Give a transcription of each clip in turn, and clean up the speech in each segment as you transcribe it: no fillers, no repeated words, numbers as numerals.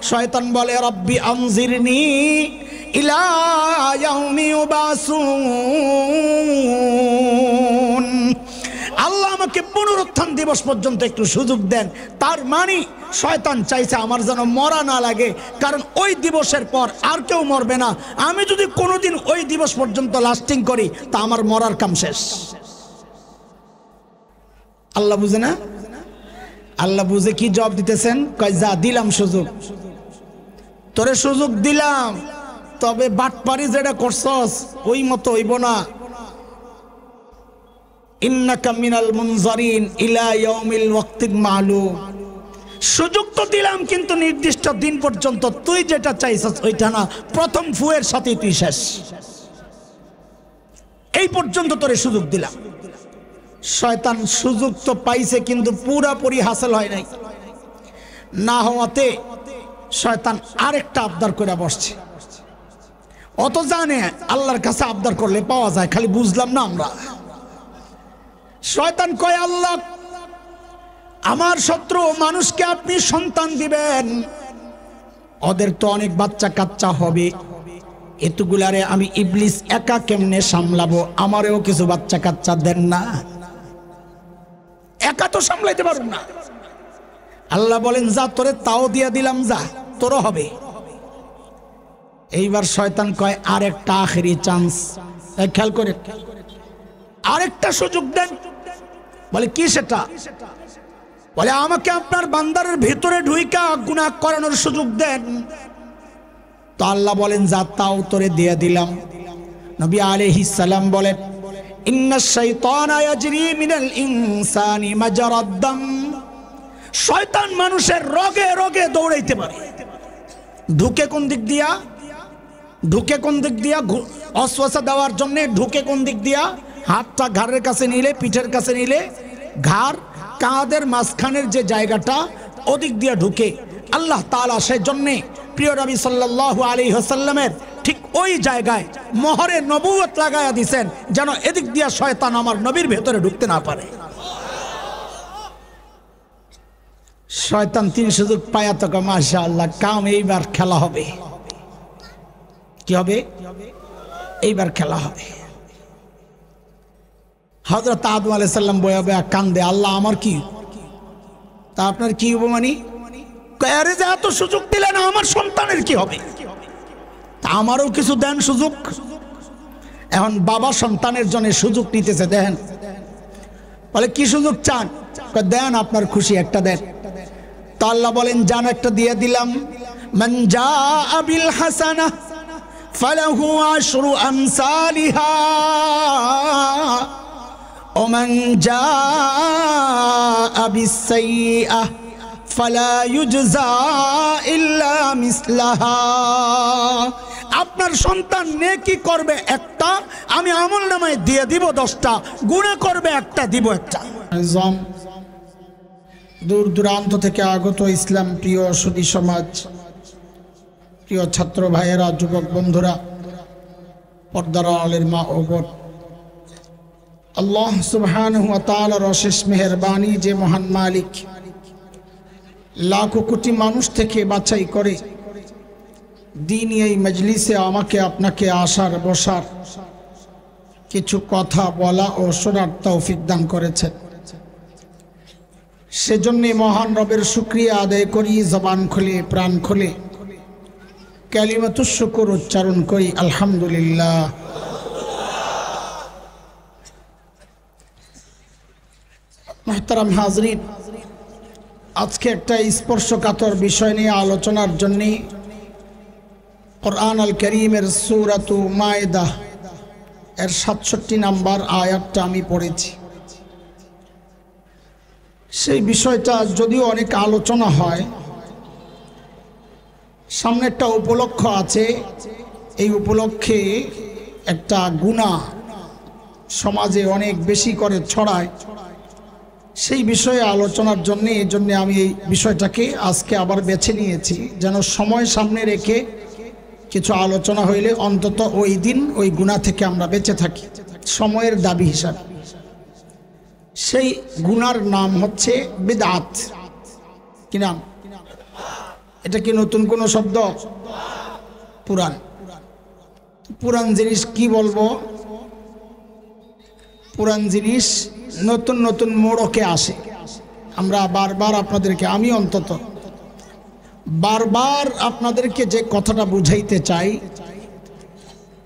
শয়তান বলে রব্বি আনজিরনি ইলা ইয়াউমি ইউবাসুন, আল্লাহ আমাকে পুনরুত্থান দিবস পর্যন্ত একটু সুযোগ দেন। তার মানে শয়তান চাইছে আমার যেন মরা না লাগে, কারণ ওই দিবসের পর আর কেউ মরবে না। আমি যদি কোনোদিন ওই দিবস পর্যন্ত লাস্টিং করি তা আমার মরার কাম শেষ। আল্লাহ বুঝে না? আল্লাহ বুঝে কি জবাব দিতেছেন? কয় যা দিলাম সুযোগ, তোরে সুযোগ দিলাম, তবে বাটপারি যেটা করছস ওই মতো হইব না। ইন্নাকা মিনাল মুনজারিন ইলা ইয়াউমিল ওয়াক্তিল মালুম, সুযোগ তো দিলাম কিন্তু নির্দিষ্ট দিন পর্যন্ত, তুই যেটা চাইছস ওইটা না, প্রথম ফুয়ের সাথে তুই শেষ, এই পর্যন্ত তোরে সুযোগ দিলাম। শয়তান সুযোগ তো পাইছে কিন্তু পুরাপুরি হাসিল হয় নাই। না হওয়াতে শয়তান আরেকটা আবদার করে বসছে। অত জানে আল্লাহর কাছে আবদার করলে পাওয়া যায়, খালি বুঝলাম না আমরা। শয়তান কয় আল্লাহ, আমার শত্রু মানুষকে আপনি সন্তান দিবেন, ওদের তো অনেক বাচ্চা কাচ্চা হবে, এতগুলারে আমি ইবলিস একা কেমনে সামলাবো? আমারও কিছু বাচ্চা কাচ্চা দেন না, একা তো সামলাইতে পারব না। আল্লাহ বলেন যা তোরে তাও দিয়া দিলাম, যা তোরও হবে। এইবার শয়তান কয় আরেকটা আখেরি চান্স, খেয়াল করে আরেকটা সুযোগ দেন। বলে কি সেটা? বলে আমাকে আপনার বান্দারের ভিতরে ঢুইকা গুনাহ করানোর সুযোগ দেন। তো আল্লাহ বলেন যা তাও তোরে দিয়ে দিলাম। নবী আলাইহিস সালাম বলেন ইন্নাশ শাইতানা ইয়াজরি মিনাল ইনসানি মাজরাদ দাম, শয়তান মানুষের রগে রগে দৌড়াইতে পারে। ঢুকে কোন দিক দিয়া? ঢুকে কোন দিক দিয়া? অসওয়াসা দেওয়ার জন্য ঢুকে কোন দিক দিয়া? হাতটা ঘাড়ের কাছে নিলে, পিঠের কাছে নিলে, ঘাড় কাঁধের মাঝখানের যে জায়গাটা ওদিক দিয়া ঢুকে। আল্লাহ তাআলা সেই জন্যে প্রিয় নবী সাল্লাল্লাহু আলাইহি ওয়াসাল্লামের ঠিক ওই জায়গায় মোহরে নবুয়ত লাগায়া দিয়েছেন, যেন এদিক দিয়া শয়তান আমার নবীর ভেতরে ঢুকতে না পারে। শয়তান তিন সুযোগ পায়া তো মাশাআল্লাহ, কাম এইবার খেলা হবে। কি হবে? এইবার খেলা হবে। হযরত আদম আলাইহিস সালাম বয়া বয়া কান্দে, আল্লাহ আমার কি? তা আপনার কি হবে? মানে আরে যে এত সুযোগ দিলেন, আমার সন্তানের কি হবে? তা আমারও কিছু দেন সুযোগ। এখন বাবা সন্তানের জন্য সুযোগ নিতেছে, দেন। বলে কি সুযোগ চান? দেন, আপনার খুশি একটা দেন। তো আল্লাহ বলেন জান একটা দিয়ে দিলাম, মান জাআ বিল হাসানাহ ফালাহু আশরু আমসালিহা ওয়া মান জাআ বিস সাইয়্যাহ ফালা ইউজজা ইল্লা মিসলাহা। আপনার সন্তান নেকি করবে একটা, আমি আমলনামায় দিয়ে দিব 10টা, গুনাহ করবে একটা, দিব একটা। দূর দূরান্ত থেকে আগত ইসলাম প্রিয় সুধী সমাজ, প্রিয় ছাত্র ভাইয়েরা, যুবক বন্ধুরা, পর্দার আড়ালের মা ও বোন, আল্লাহ সুবহানাহু ওয়া তাআলার অশেষ মেহেরবানি যে মহান মালিক লাখো কোটি মানুষ থেকে বাছাই করে দ্বীনি এই মজলিসে আমাকে আপনাকে আসার বসার, কিছু কথা বলা ও শোনার তৌফিক দান করেছেন। সেজন্য মহান রবের শুকরিয়া আদায় করি, জবান খুলে প্রাণ খুলে কালিমাতুশ শুকর উচ্চারণ করি, আলহামদুলিল্লাহ। মুহতারাম হাজরিন, আজকে একটা স্পর্শকাতর বিষয় নিয়ে আলোচনার জন্য কোরআন আল কারীমের সূরাতু মায়েদা এর 67 নম্বর আয়াতটা আমি পড়েছি। সেই বিষয়টা যদিও অনেক আলোচনা হয়, সামনে একটা উপলক্ষ আছে, এই উপলক্ষে একটা গুনাহ সমাজে অনেক বেশি করে ছড়ায়, সেই বিষয়ে আলোচনার জন্য এই জন্য আমি এই বিষয়টাকে আজকে আবার বেছে নিয়েছি, যেন সময় সামনে রেখে কিছু আলোচনা হইলে অন্তত ওই দিন ওই গুনাহ থেকে আমরা বেঁচে থাকি, সময়ের দাবি হিসাবে। সেই গুনার নাম হচ্ছে বিদআত। কি নাম? এটা কি নতুন কোনো শব্দ? পুরান। পুরান জিনিস কি বলবো, পুরান জিনিস নতুন নতুন মোড়কে আসে। আমরা বারবার আপনাদেরকে, আমি অন্তত বারবার আপনাদেরকে যে কথাটা বুঝাইতে চাই,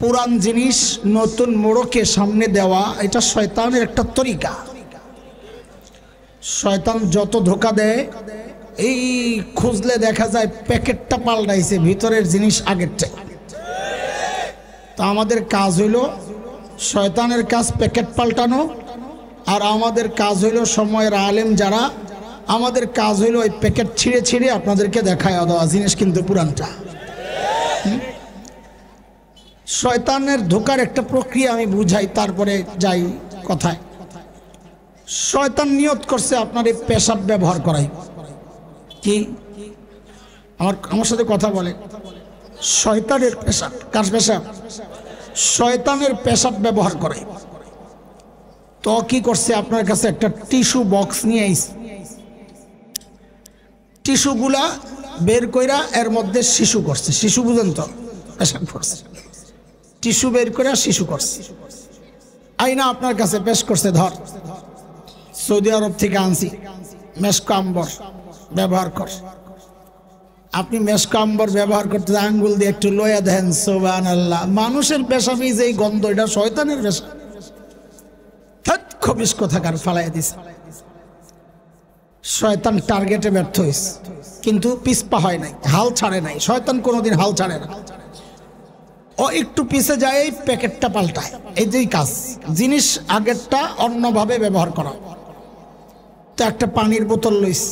পুরান জিনিস নতুন মোড়কে সামনে দেওয়া এটা শয়তানের একটা তরিকা। শয়তান যত ধোঁকা দেয়, এই খুঁজলে দেখা যায় প্যাকেটটা পাল্টাইছে, ভিতরের জিনিস আগেরটা। তো আমাদের কাজ হইল, শয়তানের কাজ প্যাকেট পাল্টানো, আর আমাদের কাজ হইল সময়ের আলেম যারা, আমাদের কাজ হইল ওই প্যাকেট ছিঁড়ে ছিঁড়ে আপনাদেরকে দেখায় দেওয়া জিনিস কিন্তু পুরানটা। শয়তানের ধোঁকার একটা প্রক্রিয়া আমি বুঝাই, তারপরে যাই কথায়। শয়তান নিয়ত করছে আপনার এই পেশাব ব্যবহার করাই। কি আমার সাথে কথা বলে? শয়তানের পেশাব। কার পেশাব? শয়তানের পেশাব ব্যবহার করে। তো কি করছে, আপনার কাছে একটা টিস্যু বক্স নিয়ে আইছে, টিস্যুগুলা বের কইরা এর মধ্যে শিশু করছে। শিশু বুঝেন তো? পেশাব করছে, টিস্যু বের করে শিশু করছে। আইনা আপনার কাছে পেশ করছে, ধর সৌদি আরব থেকে আনছি মেশকো আম্বর, ব্যবহার কর। আপনি মেশকো আম্বর ব্যবহার করতে আঙ্গুল দিয়ে একটু লয়া দেন, সুবহানাল্লাহ। মানুষের পেশাবই যে গন্ধ, এটা শয়তানের পেশাব। খবিস কোথাকার ফালাই দিছে। শয়তান টার্গেটে ব্যর্থ হয়েছে, কিন্তু পিছপা হয় নাই, হাল ছাড়ে নাই। শয়তান কোনোদিন হাল ছাড়ে না। ও একটু পিছে যায়, এই প্যাকেটটা পাল্টায়। এই যে কাজ, জিনিস আগেরটা অন্যভাবে ব্যবহার করা। তো একটা পানির বোতল লইস,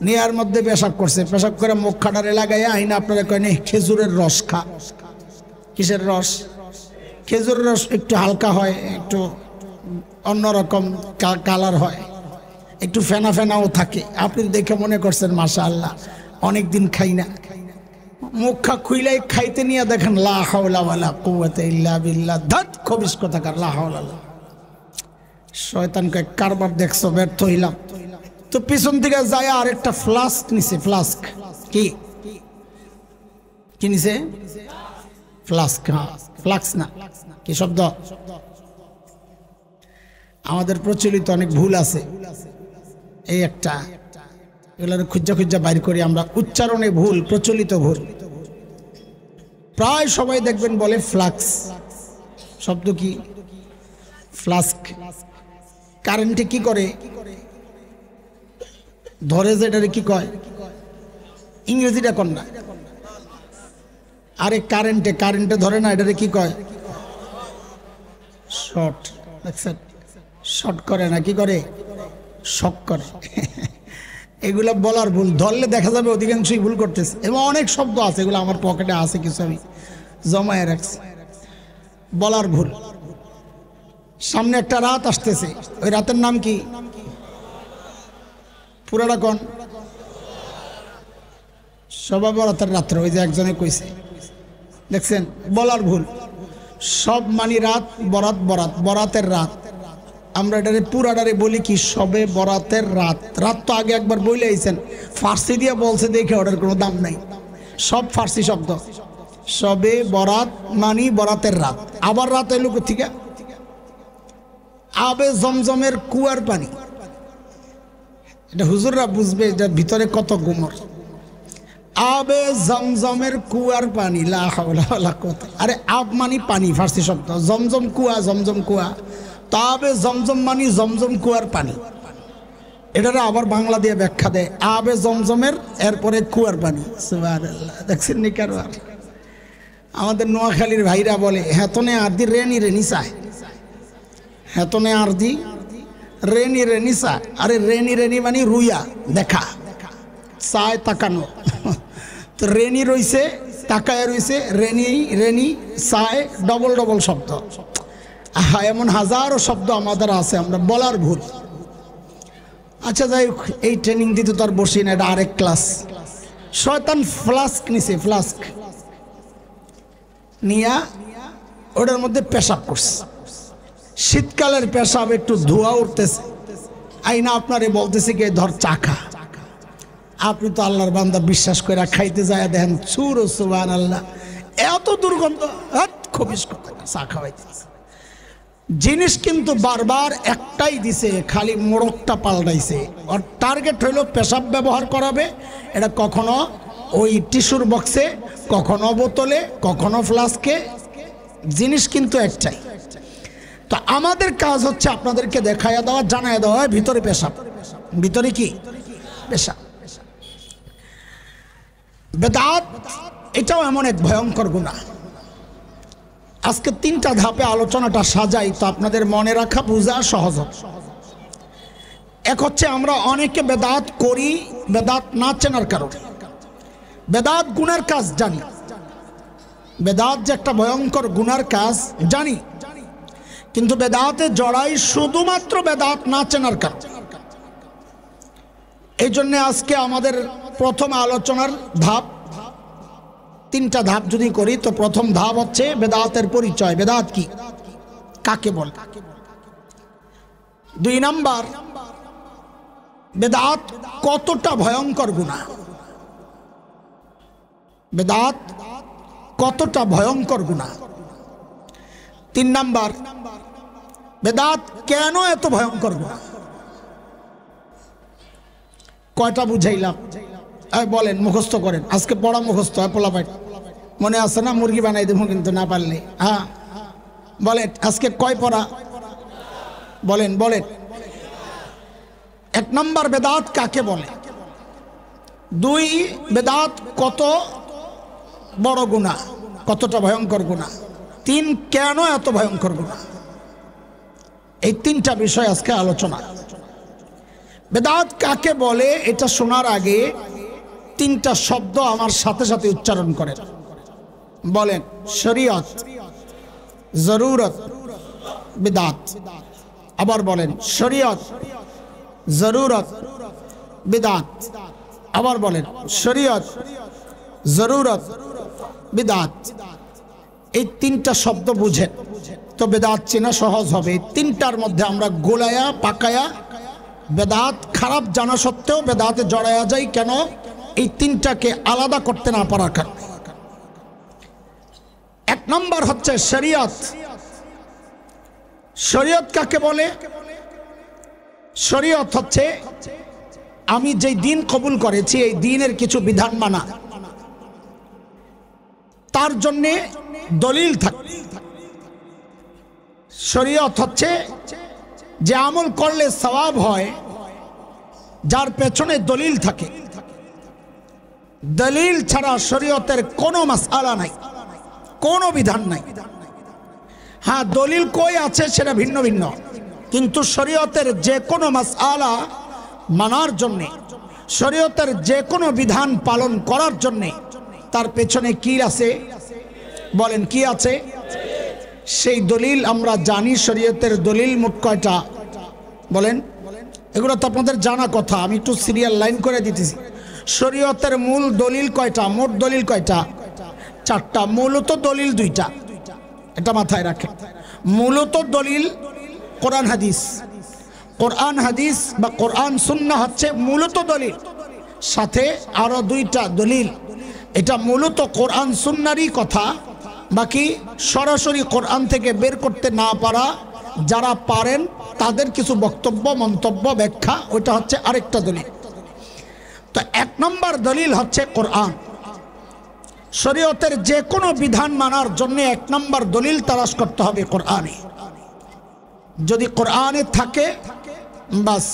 নেয়ার মধ্যে পেশাব করছে, পেশাব করে মুখ খাটারে লাগাইয়া আইনা আপনারা কয় খেজুরের রস খা। কিসের রস? খেজুরের রস একটু হালকা হয়, একটু অন্যরকম কালার হয়, একটু ফেনা ফেনাও থাকে। আপনি দেখে মনে করছেন মাশাআল্লাহ অনেক দিন খাই না, মুখ খা খুইলাই খাইতে নিয়ে দেখেন লা হাওলা ওয়ালা কুওয়াতা ইল্লা বিল্লাহ। ধাত খবিস কোথাকার, লা হাওলা। শয়তানকে কারবার দেখছো, ব্যর্থ হইলাম। তো পিছন থেকে যায় আরেকটা ফ্লাস্ক নিছে। ফ্লাস্ক কি কি নিছে? ফ্লাস্ক। হ্যাঁ, ফ্লাক্স না, কি শব্দ? আমাদের প্রচলিত অনেক ভুল আছে, এই একটা, এগুলো খুঁজা খুঁজা বাইর করি আমরা। উচ্চারণে ভুল, প্রচলিত ভুল। প্রায় সবাই দেখবেন বলে ফ্লাক্স। শব্দ কি? ফ্লাস্ক। কারেন্টে কি করে ধরে, যেটারে কি কয়? ইংরেজিটা কর না। আরে কারেন্টে ধরে না, এটারে কি কয়? শর্ট। দেখছেন, শর্ট করে না, কি করে? শক করে। এগুলা বলার ভুল, ধরলে দেখা যাবে অধিকাংশই ভুল করতেছে। এবং অনেক শব্দ আছে, এগুলো আমার পকেটে আছে, কিছু আমি জমায়ে রাখছি। বলার ভুল। সামনে একটা রাত আসতেছে, ওই রাতের নাম কি? পুরাটা কোন? সবা বরাতের রাত্র, ওই যে একজনে কইছে। দেখছেন, বলার ভুল। সব মানি রাত, বরাত বরাত, বরাতের রাত। আমরা এটারে পুরাটারে বলি কি? সবে বরাতের রাত। রাত তো আগে একবার বলে আইছেন, ফার্সি দিয়ে বলছে দেখে ওটার কোনো দাম নাই। সব ফার্সি শব্দ। সবে বরাত মানি বরাতের রাত। আবার রাত এলো কোথেকে? আবে জমজমের কুয়ার পানি। এটা হুজুররা বুঝবে, এটার ভিতরে কত গুমর। আবে জমজমের কুয়ার পানি, লা হাওলা ওয়ালা কুওয়াতা। আরে আব মানি পানি, ফার্সি শব্দ। জমজম কুয়া, জমজম কুয়া। আবে জমজম মানি জমজম কুয়ার পানি। এটারে আবার বাংলা দিয়ে ব্যাখ্যা দেয়, আবে জমজমের এরপরে কুয়ার পানি। সুবহানাল্লাহ। দেখছেন নি কারবার? আমাদের নোয়াখালীর ভাইরা বলে হেতনে আরদি রেনি রেনি চায়। হেতনে আরদি রেনি রেনি চায়। আরে রেনি রেনি মানে রুইয়া দেখা, চায় তাকানো। তো রেনি রইছে, তাকায় রইছে, রেনি রেনি চায়, ডবল ডবল শব্দ। এমন হাজারো শব্দ আমাদের আছে, আমরা বলার ভুল। আচ্ছা যাই হোক, এই ট্রেনিং দিতে তো আর বসি না, এটা আরেক ক্লাস। শয়তান ফ্লাস্ক নিছে, ফ্লাস্ক নিয়া ওটার মধ্যে পেশাব করছে। শীতকালের পেশাব, একটু ধোয়া উঠতেছে। আইনা আপনারে বলতেছে কি ধর চাখা। আপনি তো আল্লাহর বান্দা, বিশ্বাস করে খাইতে যায় দেখেন চুর সুবহানাল্লাহ, এত দুর্গন্ধ, খবিস কথা চা খাওয়াইতেছে। জিনিস কিন্তু বারবার একটাই দিছে, খালি মোড়কটা পাল্টাইছে। আর টার্গেট হইল পেশাব ব্যবহার করাবে, এটা কখনো ওই টিস্যুর বক্সে, কখনো বোতলে, কখনো ফ্লাস্কে, জিনিস কিন্তু একটাই। তো আমাদের কাজ হচ্ছে আপনাদেরকে দেখাইয়া দেওয়া, জানাইয়া দেওয়া ভিতরে পেশাব, ভিতরে কি পেশাব। বেদাত এটাও এমন এক ভয়ঙ্কর গুনাহ। আজকে 3টা ধাপে আলোচনাটা সাজাই, তো আপনাদের মনে রাখা বোঝা সহজ হবে। এক হচ্ছে আমরা অনেকে বেদাত করি বেদাত না চেনার কারণে। বেদাত গুনার কাজ জানি, বেদাত যে একটা ভয়ঙ্কর গুনার কাজ জানি, কিন্তু বেদাতে জড়াই শুধুমাত্র বেদাত না চেনার কারণে। এই জন্যে আজকে আমাদের প্রথম আলোচনার ধাপ, 3টা ধাপ যদি করি, তো প্রথম ধাপ হচ্ছে বেদাতের পরিচয়, বেদাত কি, কাকে বলে। 2 নাম্বার, বেদাত কতটা ভয়ঙ্কর গুনাহ, বেদাত কতটা ভয়ঙ্কর গুনাহ। 3 নাম্বার, বেদাত কেন এত ভয়ঙ্কর গুনাহ। কয়টা বুঝাইলাম? বলেন, মুখস্থ করেন, আজকে পড়া মুখস্থ হয়। পোলাপাইট মনে আছে না? মুরগি বানাই দেবো কিন্তু না পারলে। হ্যাঁ বলেন, আজকে কয় পড়া বলেন বলেন। 1 নাম্বার, বেদাত কাকে বলে। 2, বেদাত কত বড় গুনাহ, কতটা ভয়ঙ্কর গুনাহ। 3, কেন এত ভয়ঙ্কর গুনাহ। এই 3টা বিষয় আজকে আলোচনা। বেদাত কাকে বলে এটা শোনার আগে 3টা শব্দ আমার সাথে সাথে উচ্চারণ করেন। বলেন, শরীয়ত, জরুরত, বিদাত। আবার বলেন, শরীয়ত, জরুরত, বিদাত। আবার বলেন, শরীয়ত, জরুরত, বিদাত। এই 3টা শব্দ বুঝেন তো বেদাত চেনা সহজ হবে। 3টার মধ্যে আমরা গোলায়া পাকায়া বেদাত খারাপ জানা সত্ত্বেও বেদাতে জড়ায়া যাই কেন? এই 3টাকে আলাদা করতে না পারার কারণে। 1 নম্বর হচ্ছে শরীয়ত। শরীয়ত কাকে বলে? শরীয়ত হচ্ছে আমি যেই দিন কবুল করেছি এই দিনের কিছু বিধান মানা, তার জন্যে দলিল থাকে। শরীয়ত হচ্ছে যে আমল করলে সওয়াব হয়, যার পেছনে দলিল থাকে। দলিল ছাড়া শরীয়তের কোনো মাসআলা নাই, কোনো বিধান নাই। হ্যাঁ, দলিল কই আছে সেটা ভিন্ন ভিন্ন, কিন্তু শরীয়তের যে কোনো মাসআলা মানার জন্যে, শরীয়তের যে কোনো বিধান পালন করার জন্যে তার পেছনে কি আছে? বলেন, কি আছে? সেই দলিল আমরা জানি। শরীয়তের দলিল মোট কয়টা বলেন? এগুলো তো আপনাদের জানা কথা, আমি একটু সিরিয়াল লাইন করে দিতেছি। শরীয়তের মূল দলিল কয়টা? মোট দলিল কয়টা? 4টা। মূলত দলিল 2টা, এটা মাথায় রাখেন। মূলত দলিল কোরআন হাদিস। কোরআন হাদিস বা কোরআন সুন্নাহ হচ্ছে মূলত দলিল, সাথে আরো 2টা দলিল। এটা মূলত কোরআন সুন্নাহরই কথা, বাকি সরাসরি কোরআন থেকে বের করতে না পারা যারা পারেন তাদের কিছু বক্তব্য, মন্তব্য, ব্যাখ্যা, ওইটা হচ্ছে আরেকটা দলিল। তো 1 নম্বর দলিল হচ্ছে কোরআন। শরীয়তের যে কোনো বিধান মানার জন্য 1 নম্বর দলিল তালাশ করতে হবে কোরআনে। যদি কোরআনে থাকে বাস,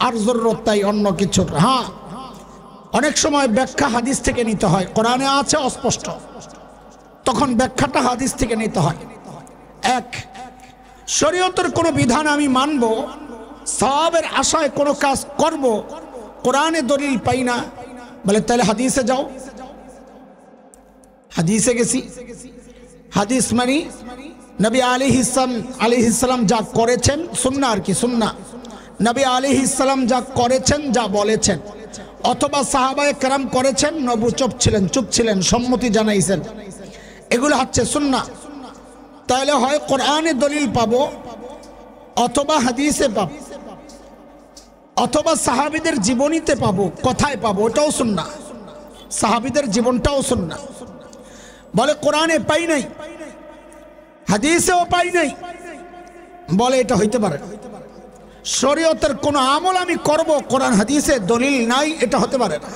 আর জরুরত তাই অন্য কিছু। হ্যাঁ, অনেক সময় ব্যাখ্যা হাদিস থেকে নিতে হয়। কোরআনে আছে অস্পষ্ট, তখন ব্যাখ্যাটা হাদিস থেকে নিতে হয়। 1, শরীয়তের কোনো বিধান আমি মানব, সওয়াবের আশায় কোনো কাজ করব, কোরআনে দলিল পাই না, বলে তাহলে হাদিসে যাও। হাদিসে গেছি, হাদিস মানি নবী আলাইহিস সালাম যা করেছেন, সুন্নাহ আর কি, সুন্নাহ নবী আলাইহিস সালাম যা করেছেন, যা বলেছেন, অথবা সাহাবায়ে কেরাম করেছেন, নবী চুপ ছিলেন, সম্মতি জানাইছেন, এগুলো হচ্ছে সুন্নাহ। তাহলে হয় কোরআনে দলিল পাবো অথবা হাদিসে পাবো, অথবা সাহাবীদের জীবনীতে পাবো, কথায় পাবো, ওটাও সুন্নাহ। সাহাবীদের জীবনটাও সুন্নাহ। বলে কোরআনে পাই নাই, হাদিসেও পাই নাই, বলে এটা হইতে পারে না। শরীয়তের কোন আমল আমি করব, কোরআন হাদিসে দলিল নাই, এটা হতে পারে না।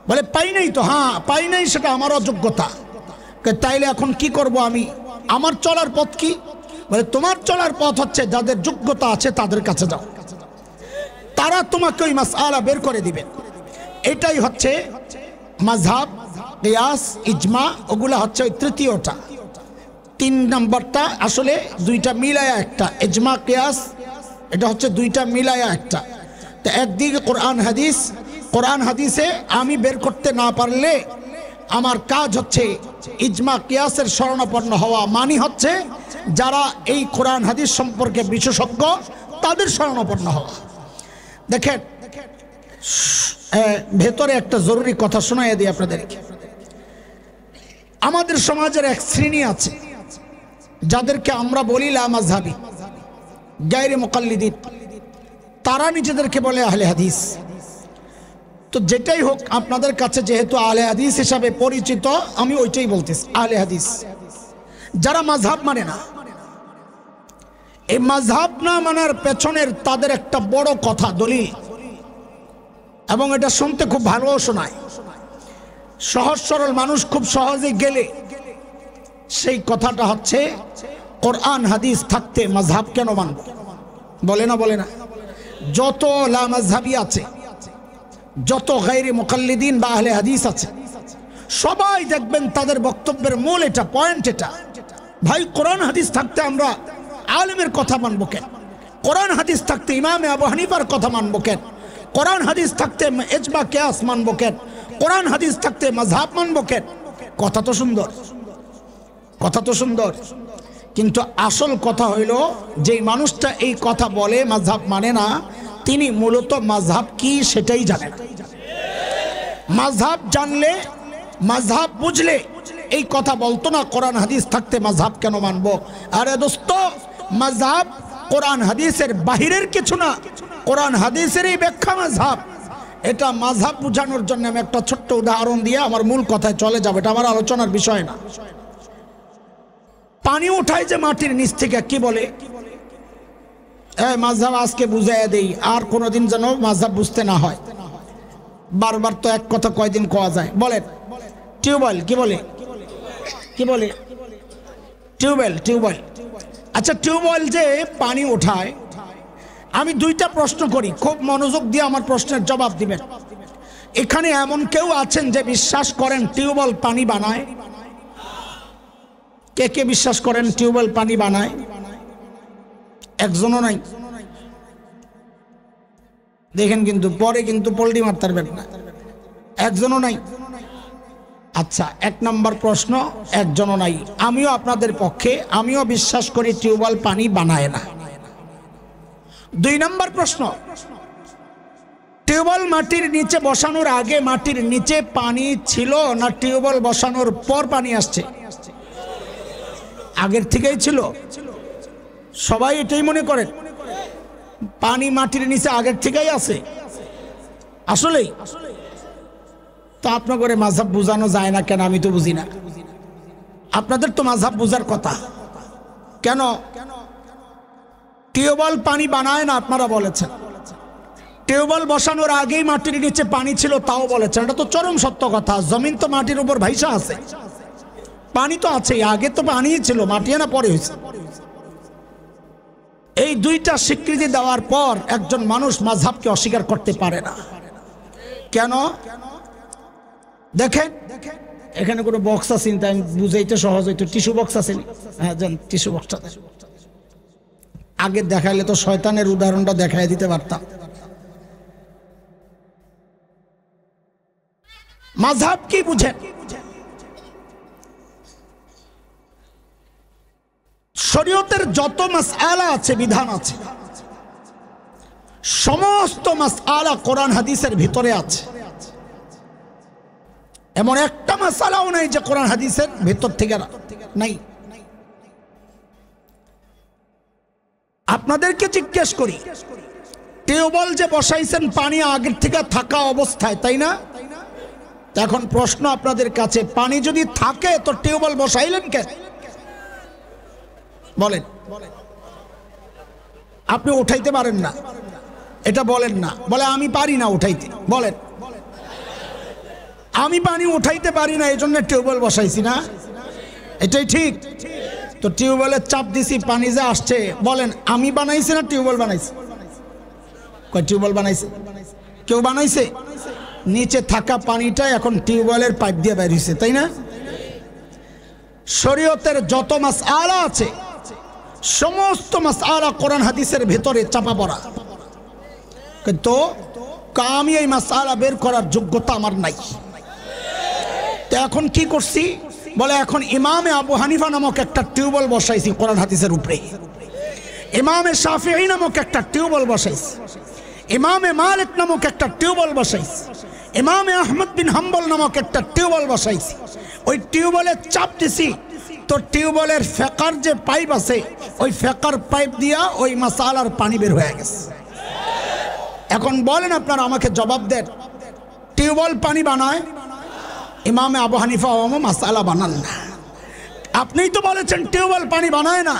বলে পাই নাই তো, হ্যাঁ পাই নাই, সেটা আমার অযোগ্যতা। তাইলে এখন কি করব আমি? আমার চলার পথ কি? বলে তোমার চলার পথ হচ্ছে যাদের যোগ্যতা আছে তাদের কাছে যাও, তারা তোমাকে ওই মাসআলা বের করে দিবে। এটাই হচ্ছে মাযহাব, কিয়াস, ইজমা, ওগুলা হচ্ছে ওই তৃতীয়টা। 3 নম্বরটা আসলে দুইটা মিলায়া একটা, ইজমা কিয়াস, এটা হচ্ছে দুইটা মিলায়া একটা। তো একদিকে কোরআন হাদিস, কোরআন হাদিসে আমি বের করতে না পারলে আমার কাজ হচ্ছে ইজমা কিয়াসের শরণাপন্ন হওয়া, মানে হচ্ছে যারা এই কোরআন হাদিস সম্পর্কে বিশেষজ্ঞ তাদের শরণাপন্ন হওয়া। দেখেন, ভেতরে একটা জরুরি কথা শোনাইয়া দিই আপনাদেরকে। আমাদের সমাজের এক শ্রেণী আছে যাদেরকে আমরা বলি লা মাযহাবী, গায়রে মুকাল্লিদিন। তারা নিজেদেরকে বলে আহলে হাদিস। তো যেটাই হোক, আপনাদের কাছে যেহেতু আহলে হাদিস হিসাবে পরিচিত, আমি ওইটাই বলতেছি, আহলে হাদিস যারা মাযহাব মানে না। এই মাযহাব না মানার পেছনের তাদের একটা বড় কথা, দলিল, এবং এটা শুনতে খুব ভালো শোনায়। সহজ সরল মানুষ খুব সহজে গেলে সেই কথাটা হচ্ছে কোরআন হাদিস থাকতে মাযহাব কেন মানব? বলে না, বলে না। যত লা মাযহাবী আছে, যত গায়রে মুকাল্লিদিন বা আহলে হাদিস আছে, সবাই দেখবেন তাদের বক্তব্যের মূল এটা, পয়েন্ট এটা, ভাই কোরআন হাদিস থাকতে আমরা আলেমের কথা মানব কেন? কোরআন হাদিস থাকতে ইমামে আবু হানিফার কথা মানব কেন? কোরআন হাদিস থাকতে ইজমা কিয়াস মানব কেন? কোরআন হাদিস থাকতে মাযহাব মানব কেন? কথা তো সুন্দর, কথা তো সুন্দর, কিন্তু আসল কথা হইল যেই মানুষটা এই কথা বলে মাযহাব মানে না, তিনি মূলত মাযহাব কি সেটাই জানে না। মাযহাব জানলে, মাযহাব বুঝলে এই কথা বলতো না কোরআন হাদিস থাকতে মাযহাব কেন মানবো। আরে দোস্ত, মাযহাব কোরআন হাদিসের বাহিরের কিছু না, কোরআন হাদিসেরই ব্যাখ্যা মাযহাব। এটা মাযহাব বোঝানোর জন্য আমি একটা ছোট্ট উদাহরণ দিয়ে আমার মূল কথায় চলে যাব, এটা আমার আলোচনার বিষয় না। পানি উঠায় যে মাটির নিচ থেকে, কি বলে? মাযহাব আজকে বুঝাইয়া দেই, আর কোনোদিন যেন মাযহাব বুঝতে না হয়। বারবার তো এক কথা কয়দিন কোয়া যায়? বলেন, টিউবওয়েল, কি বলে? কি বলে? Tubewell, tubewell. আচ্ছা, টিউবওয়েল যে পানি ওঠায়, আমি দুইটা প্রশ্ন করি, খুব মনোযোগ দিয়ে আমার প্রশ্নের জবাব দিবেন। এখানে এমন কেউ আছেন যে বিশ্বাস করেন টিউবওয়েল পানি বানায়? কে কে বিশ্বাস করেন টিউবওয়েল পানি বানায়? একজনও নাই। দেখেন কিন্তু পরে কিন্তু পল্টি মারতে পারবেন না, একজনও নাই। আচ্ছা, 1 নম্বর প্রশ্ন, একজনও নাই। আমিও আপনাদের পক্ষে, আমিও বিশ্বাস করি টিউবওয়েল পানি বানায় না। 2 নম্বর প্রশ্ন, টিউবওয়েল মাটির নিচে বসানোর আগে মাটির নিচে পানি ছিল না টিউবওয়েল বসানোর পর পানি আসছে? আগের থেকেই ছিল। সবাই এটাই মনে করে পানি মাটির নিচে আগের থেকেই আছে। আসলেই তো আপনাদের মাযহাব বোঝানো যায় না কেন? আমি তো বুঝি না। আপনাদের তো মাযহাব বোঝার কথা। কেন টিউবওয়েল পানি বানায় না? আপনারা বলেছেন। টিউবওয়েল বসানোর আগেই মাটির নিচে পানি ছিল, তাও বলেছেন। এটা তো চরম সত্য কথা। জমিন তো মাটির উপর ভাইসা আছে, পানি তো আছে। আগে তো পানিই ছিল, মাটি না পরে হয়েছে। এই দুইটা স্বীকৃতি দেওয়ার পর একজন মানুষ মাযহাবকে অস্বীকার করতে পারে না। কেন? দেখেন, এখানে কোনো বক্স আছে, তাই বুঝাইতে সহজ হইতো। টিস্যু বক্স আছে? হ্যাঁ, যান টিস্যু বক্সটা আগে দেখাইলে তো শয়তানের উদাহরণটা দেখাই দিতে পারতাম। মাযহাব কি বুঝেন? শরীয়তের যত মাসআলা আছে, বিধান আছে, সমস্ত মাসআলা কোরআন হাদিসের ভিতরে আছে। এমন একটা মাসআলাও নাই যে কোরআন হাদিসের ভিতর থেকে নাই। আপনাদেরকে জিজ্ঞেস করি, টিউবওয়েল যে বসাইছেন পানি আগের থেকে থাকা অবস্থায়, তাই না? এখন প্রশ্ন আপনাদের কাছে, পানি যদি থাকে তো টিউবওয়েল বসাইলেন কেন? বলেন। আপনি উঠাইতে পারেন না, এটা বলেন না। বলে আমি পারি না উঠাইতে। বলেন আমি পানি উঠাইতে পারি না, এই জন্য টিউবওয়েল বসাইছি না, এটাই ঠিক। তো টিউবওয়েলের চাপ দিছি, পানি যে আসছে, বলেন আমি বানাইছি না টিউবওয়েল বানাইছি? কয় টিউবওয়েল বানাইছে? কেউ বানাইছে? নিচে থাকা পানিটা এখন টিউবওয়েলের পাইপ দিয়ে বের হইছে, তাই না? শরীয়তের যত মাসআলা আছে সমস্ত মাসআলা কোরআন হাদিসের ভেতরে চাপা পড়া, কিন্তু আমি এই মাসআলা বের করার যোগ্যতা আমার নাই। তো এখন কি করছি? বলে এখন ইমামে আবু হানিফা নামক একটা টিউবওয়েল বসাইছি কোরআন হাদিসের উপরে, ইমামে শাফিঈ নামক একটা টিউবওয়েল বসাইছি, ইমামে মালিক নামক একটা টিউবওয়েল বসাইছি, ইমামে আহমদ বিন হাম্বল নামক একটা টিউবওয়েল বসাইছি। ওই টিউবওয়েলে চাপ দিছি, তো টিউবওয়েলের ফেকার যে পাইপ আছে ওই ফেকার পাইপ দিয়া ওই মাসালার পানি বের হয়ে গেছে। এখন বলেন আপনারা আমাকে জবাব দেন, টিউবওয়েল পানি বানায়? ইমামে আবু হানিফা মাসালা বানান না। আপনিই তো বলেছেন টিউবওয়েল পানি বানায় না,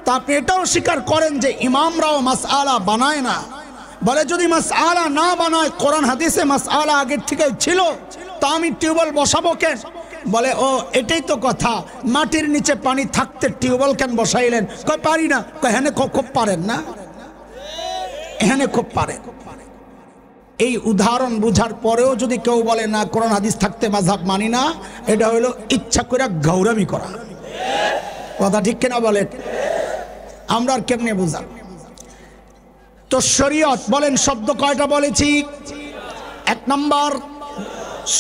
তা আপনি এটাও স্বীকার করেন যে ইমামরাও মাসআলা বানায় না। বলে যদি মাসআলা না বানায়, কোরআন হাদিসে মাসআলা আগের থেকে ছিল, তা আমি টিউবওয়েল বসাবো কেন? বলে ও এটাই তো কথা, মাটির নিচে পানি থাকতে টিউবওয়েল কেন বসাইলেন? কয় পারি না। কয় হ্যাঁ খুব পারেন না, এখানে খুব পারেন। এই উদাহরণ বুঝার পরেও যদি কেউ বলে না কোরআন হাদিস থাকতে মাযহাব মানি না, এটা হলো ইচ্ছা করে গৌরামি করা। কথা ঠিক কিনা বলেন? আমরা আর কেমনে বুঝাব? তো শরীয়ত বলেন শব্দ কয়টা বলেছি? 1 নম্বর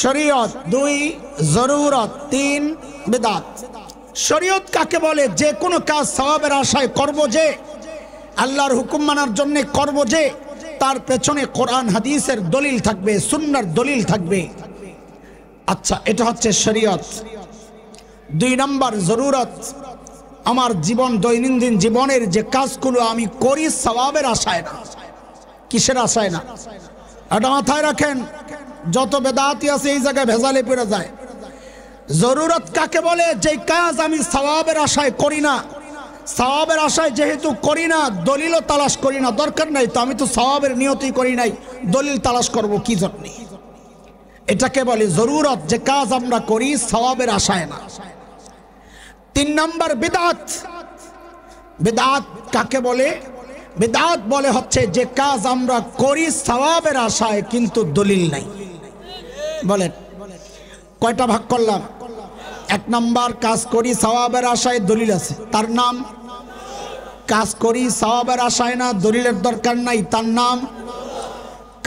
শরীয়ত, 2 জরুরত, 3 বিদআত। শরীয়ত কাকে বলে? যে কোনো কাজ সওয়াবের আশায় করব, যে আল্লাহর হুকুম মানার জন্য করব, যে তার পেছনে কোরআন হাদিসের দলিল থাকবে, সুন্নাহর দলিল থাকবে। আচ্ছা, এটা হচ্ছে শরীয়ত। 2 নম্বর জরুরত, আমার জীবন দৈনন্দিন জীবনের যে কাজগুলো আমি করি সওয়াবের আশায় না। কিসের আশায় না? এটা মাথায় রাখেন, যত বেদাতি আছে এই জায়গায় ভেজালে পড়ে যায়। জরুরত কাকে বলে? যে কাজ আমি সওয়াবের আশায় করি না, সওয়াবের আশায় যেহেতু করি না, দলিলও তালাশ করি না, দরকার নাই তো, আমি তো সওয়াবের নিয়তই করি নাই, দলিল তালাশ করব কি জন্য? এটাকে বলে জরুরত, যে কাজ আমরা করি সওয়াবের আশায় না। 3 নম্বর বিদআত। বিদআত কাকে বলে? বিদআত বলে হচ্ছে যে কাজ আমরা করি সওয়াবের আশায় কিন্তু দলিল নাই। বলেন কয়টা ভাগ করলাম? 1 নম্বর কাজ করি সওয়াবের আশায়, দলিল আছে, তার নাম। কাজ করি সওয়াবের আশায় না, দলিলের দরকার নাই, তার নাম।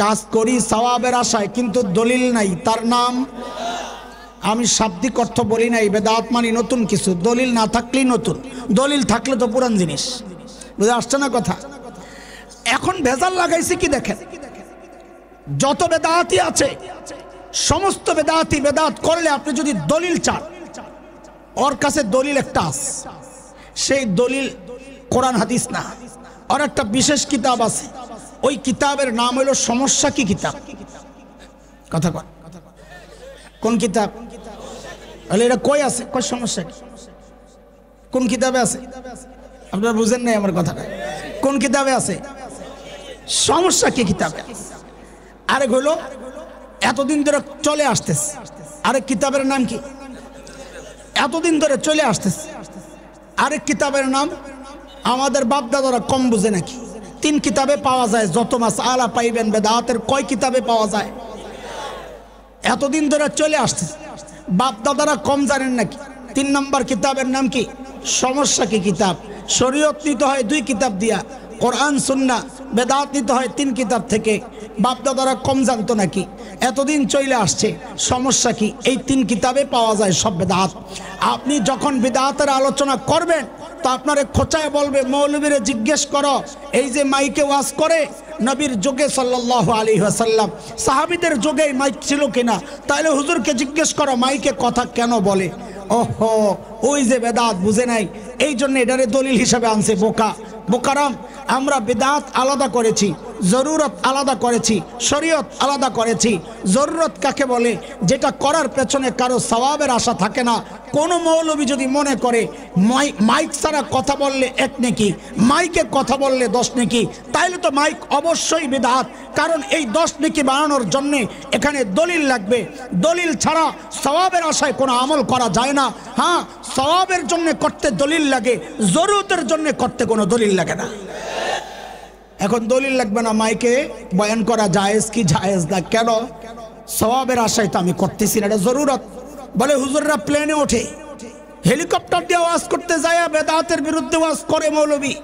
কাজ করি সওয়াবের আশায় কিন্তু দলিল নাই, তার নাম। আমি শাব্দিক অর্থ বলি নাই, বেদাত মানে নতুন কিছু, দলিল না থাকলেই নতুন, দলিল থাকলে তো পুরান জিনিস। বুঝে আসছে না কথা? এখন ভেজাল লাগাইছে কি দেখেন, যত বেদাতি আছে সমস্ত বেদাতি বেদাত করলে আপনি যদি দলিল চান, ওর কাছে দলিল একটা আছে, সেই দলিল কোরআন হাদিস না, আর একটা বিশেষ কিতাব আছে, ওই কিতাবের নাম হলো সমস্যা কি কিতাব। কথা কন, কোন কিতাব? তাহলে এটা কই আছে? কই সমস্যা কি? কোন কিতাবে আছে? আপনারা বুঝেন নাই আমার কথাটা। কোন কিতাবে আছে? সমস্যা কি কিতাবে। আরেক হলো এতদিন ধরে চলে আসতেছে, আরেক কিতাবের নাম কি? এতদিন ধরে চলে আসতেছে। আরেক কিতাবের নাম আমাদের বাপ দাদারা কম বুঝে নাকি? 3 কিতাবে পাওয়া যায়, যত মাসআলা পাইবেন বেদাতের কয় কিতাবে পাওয়া যায়? এতদিন ধরে চলে আসতেছে, বাপ দাদারা কম জানেন নাকি? 3 নম্বর কিতাবের নাম কি? সমস্যা কি কিতাব। শরীয়ত নিতে হয় 2 কিতাব দিয়া, কোরআন সুন্নাহ, বেদাত নিতে হয় 3 কিতাব থেকে। বাপ দাদারা কম জানতো নাকি? এতদিন চলে আসছে, সমস্যা কি? এই 3 কিতাবে পাওয়া যায় সব বেদাত। আপনি যখন বেদাতের আলোচনা করবেন তো আপনারে খোঁচায় বলবে, মৌলবীরে জিজ্ঞেস করো, এই যে মাইকে ওয়াজ করে নবীর যুগে সাল্লাল্লাহু আলাইহি ওয়াসাল্লাম, সাহাবীদের যুগে মাইক ছিল কিনা? তাহলে হুজুরকে জিজ্ঞেস করো মাইকে কথা কেন বলে। ওহো, ওই যে বেদাত বুঝে নাই, এই জন্য এটারে দলিল হিসাবে আনছে। বোকা বোকারাম, আমরা বেদাত আলাদা করেছি, জরুরত আলাদা করেছি, শরীয়ত আলাদা করেছি। জরুরত কাকে বলে? যেটা করার পেছনে কারো সওয়াবের আশা থাকে না। কোনো মৌলবী যদি মনে করে মাইক ছাড়া কথা বললে 1 নেকি, মাইকে কথা বললে 10 নেকি, তাইলে তো মাইক অবশ্যই বিদআত। কারণ এই 10 নেকি বানানোর জন্য এখানে দলিল লাগবে। দলিল ছাড়া সওয়াবের আশায় কোনো আমল করা যায় না। হ্যাঁ, সওয়াবের জন্য করতে দলিল লাগে, জরুরতের জন্য করতে কোনো দলিল লাগে না। এখন দলিল লাগবে না, মাইকে বয়ান করা জায়েজ কি জায়েজ না? কেন? সওয়াবের আশায় তো আমি করতেছি না, এটা জরুরত। বলে হুজুররা প্লেনে ওঠে, হেলিকপ্টার দিয়ে ওয়াজ করতে যায়, বেদাতের বিরুদ্ধে ওয়াজ করে মৌলবী।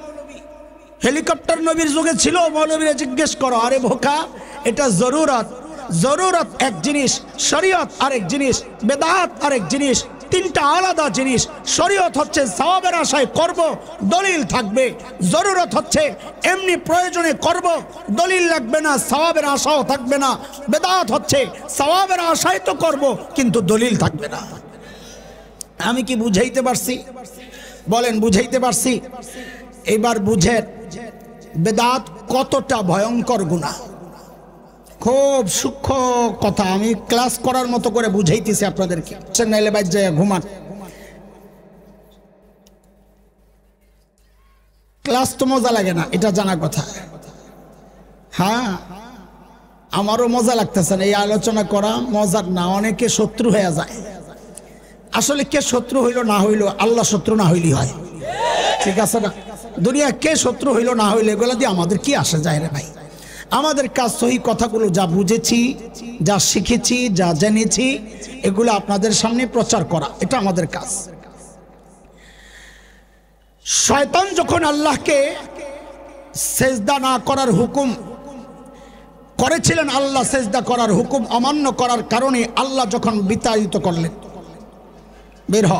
হেলিকপ্টার নবীর যুগে ছিল, মৌলবীরা জিজ্ঞেস করো। আরে বোকা, এটা জরুরত। জরুরত এক জিনিস, শরীয়ত আরেক জিনিস, বেদাত আরেক জিনিস, তিনটা আলাদা জিনিস। শরীয়ত হচ্ছে সওয়াবের আশায় করব, দলিল থাকবে। জরুরত হচ্ছে এমনি প্রয়োজনে করব, দলিল লাগবে না, সওয়াবের আশাও থাকবে না। বেদাত হচ্ছে সওয়াবের আশায় তো করব, কিন্তু দলিল থাকবে না। আমি কি বুঝাইতে পারছি? বলেন, বুঝাইতে পারছি? এবার বুঝেন বেদাত কতটা ভয়ঙ্কর গুনাহ। খুব সূক্ষ্ম কথা, আমি ক্লাস করার মতো করে বুঝাইতেছি আপনাদেরকে। নাইলে বাইর যায় ঘুমান। ক্লাস তো মজা লাগে না, এটা জানা কথা। হ্যাঁ, আমারও মজা লাগতেছে না এই আলোচনা করা, মজার না। অনেকে শত্রু হয়ে যায়। আসলে কে শত্রু হইল না হইল, আল্লাহ শত্রু না হইলি হয়, ঠিক আছে না? দুনিয়া কে শত্রু হইল না হইলে এগুলো দিয়ে আমাদের কি আসে যায় রে ভাই? আমাদের কাজ সহি কথাগুলো যা বুঝেছি, যা শিখেছি, যা জেনেছি, এগুলো আপনাদের সামনে প্রচার করা, এটা আমাদের কাজ। শয়তান যখন আল্লাহকে সেজদা না করার হুকুম করেছিলেন, আল্লাহ সেজদা করার হুকুম অমান্য করার কারণে আল্লাহ যখন বিতাড়িত করলেন, বের হ,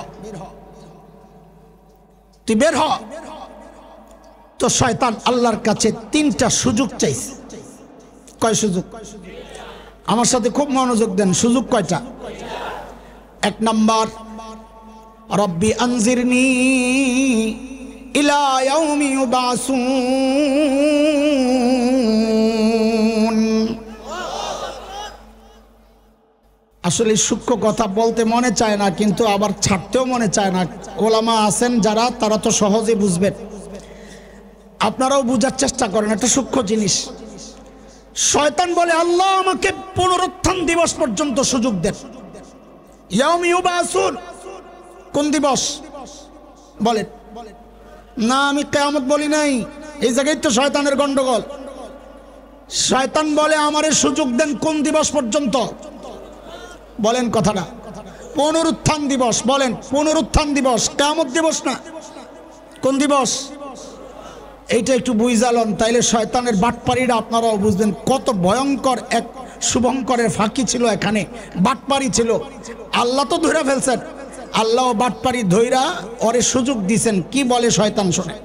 তুই বের হ, তো শয়তান আল্লাহর কাছে 3টা সুযোগ চাইছে। কয় সুযোগ? আমার সাথে খুব মনোযোগ দেন। সুযোগ কয়টা? 1 নাম্বার, রব্বি আনজিরনি ইলা ইয়াউমি ইউবাসুন। আসলে সূক্ষ্ম কথা বলতে মনে চায় না, কিন্তু আবার ছাড়তেও মনে চায় না। ওলামা আছেন যারা, তারা তো সহজে বুঝবেন। আপনারাও বুঝার চেষ্টা করেন, একটা সূক্ষ্ম জিনিস। শয়তান বলে, আল্লাহ আমাকে পুনরুত্থান দিবস পর্যন্ত সুযোগ দেন। ইয়াউম ইউবাসুন, কোন দিবস বলেন? না, আমি কিয়ামত বলি নাই। এই জায়গায় তো শয়তানের গন্ডগোল। শয়তান বলে আমারে সুযোগ দেন কোন দিবস পর্যন্ত? বলেন কথাটা। পুনরুত্থান দিবস। বলেন, পুনরুত্থান দিবস, কিয়ামত দিবস না। কোন দিবস? এইটা একটু বুঝালন, তাইলে শয়তানের বাটপাড়িটা আপনারাও বুঝবেন কত ভয়ঙ্কর এক শুভঙ্করের ফাঁকি ছিল এখানে, বাটপাড়ি ছিল। আল্লাহ তো ধইরা ফেলছেন, আল্লাহ বাটপাড়ি ধইরা ওরে সুযোগ দিছেন। কি বলে শয়তান শোনে।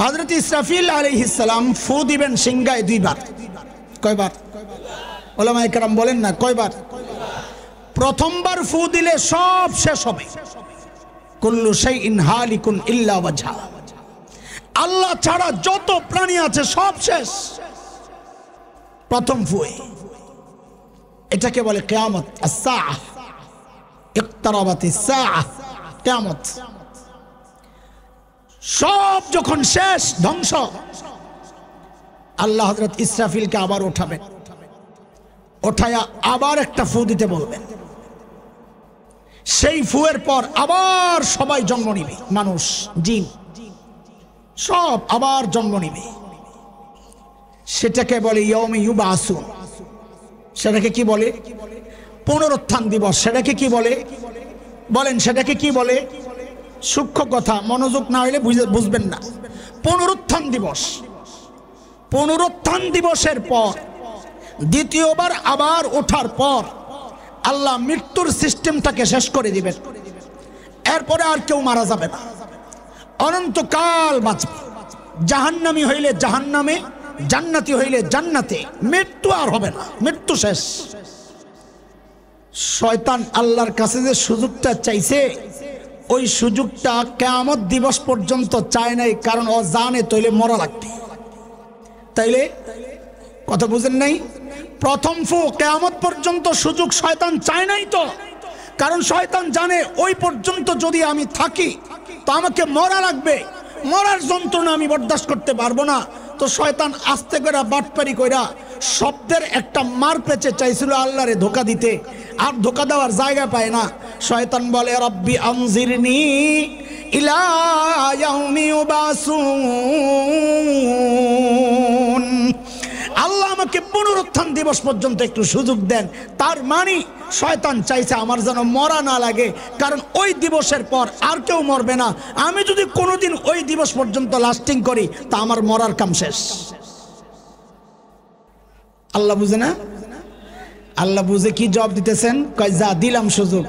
হযরত ইসরাফিল আলাইহিস সালাম ফু দিবেন সিংহায় 2 বার। কয়বার? ওলামায়ে কেরাম বলেন না কয়বার? প্রথমবার ফু দিলে সব শেষ হবে। কুল্লু শাইইন হালিকুন ইল্লা ওয়াজহা, আল্লাহ ছাড়া যত প্রাণী আছে সব শেষ প্রথম ফুয়ে। এটাকে বলে কিয়ামত। আস-সাআহ, ইকতারাবাতিস সাআহ, কিয়ামত। সব যখন শেষ, ধ্বংস, আল্লাহ হযরত ইসরাফিলকে আবার উঠাবেন। উঠায়া আবার একটা ফু দিতে বলবেন। সেই ফুয়ের পর আবার সবাই জন্ম নিবে, মানুষ, জিন সব আবার জন্ম নিবে। সেটাকে বলে ইয়াউমে ইউবাসুন। সেটাকে কি বলে? পুনরুত্থান দিবস। সেটাকে কি বলে? বলেন, সেটাকে কি বলে? সূক্ষ্ম কথা, মনোযোগ না হইলে বুঝবেন না। পুনরুত্থান দিবস। পুনরুত্থান দিবসের পর দ্বিতীয়বার আবার ওঠার পর আল্লাহ মৃত্যুর সিস্টেমটাকে শেষ করে দিবেন। এরপরে আর কেউ মারা যাবে না, অনন্তকাল বাঁচবে। জাহান্নামী হইলে জাহান্নামে, জান্নাতি হইলে জান্নাতে, মৃত্যু আর হবে না, মৃত্যু শেষ। শয়তান আল্লাহর কাছে যে সুযোগটা চাইছে, ওই সুযোগটা কিয়ামত দিবস পর্যন্ত চায় নাই, কারণ ও জানে তৈলে মরা লাগবে। তাইলে কথা বুঝেন নাই? প্রথম ফু কিয়ামত পর্যন্ত সুযোগ শয়তান চায় নাই তো, কারণ শয়তান জানে ওই পর্যন্ত যদি আমি থাকি তো আমাকে মরা লাগবে, মরার যন্ত্রণা আমি বরদাস্ত করতে পারবো না। তো শয়তান আস্তে করে বাটপারি কইরা শব্দের একটা মার পেঁচে চাইছিল আল্লাহরে ধোকা দিতে, আর ধোকা দেওয়ার জায়গা পায় না। শয়তান বলে রব্বি আনজিরনি ইলা ইয়াউমি ইউবাসুন, আল্লাহ আমাকে পুনরুত্থান দিবস পর্যন্ত একটু সুযোগ দেন। তার মানে শয়তান চাইছে আমার যেন মরা না লাগে, কারণ ওই দিবসের পর আর কেউ মরবে না। আমি যদি কোনোদিন ওই দিবস পর্যন্ত লাস্টিং করি তা আমার মরার কাম শেষ। আল্লাহ বুঝে না? আল্লাহ বুঝে কি জবাব দিতেছেন? কয় যা দিলাম সুযোগ,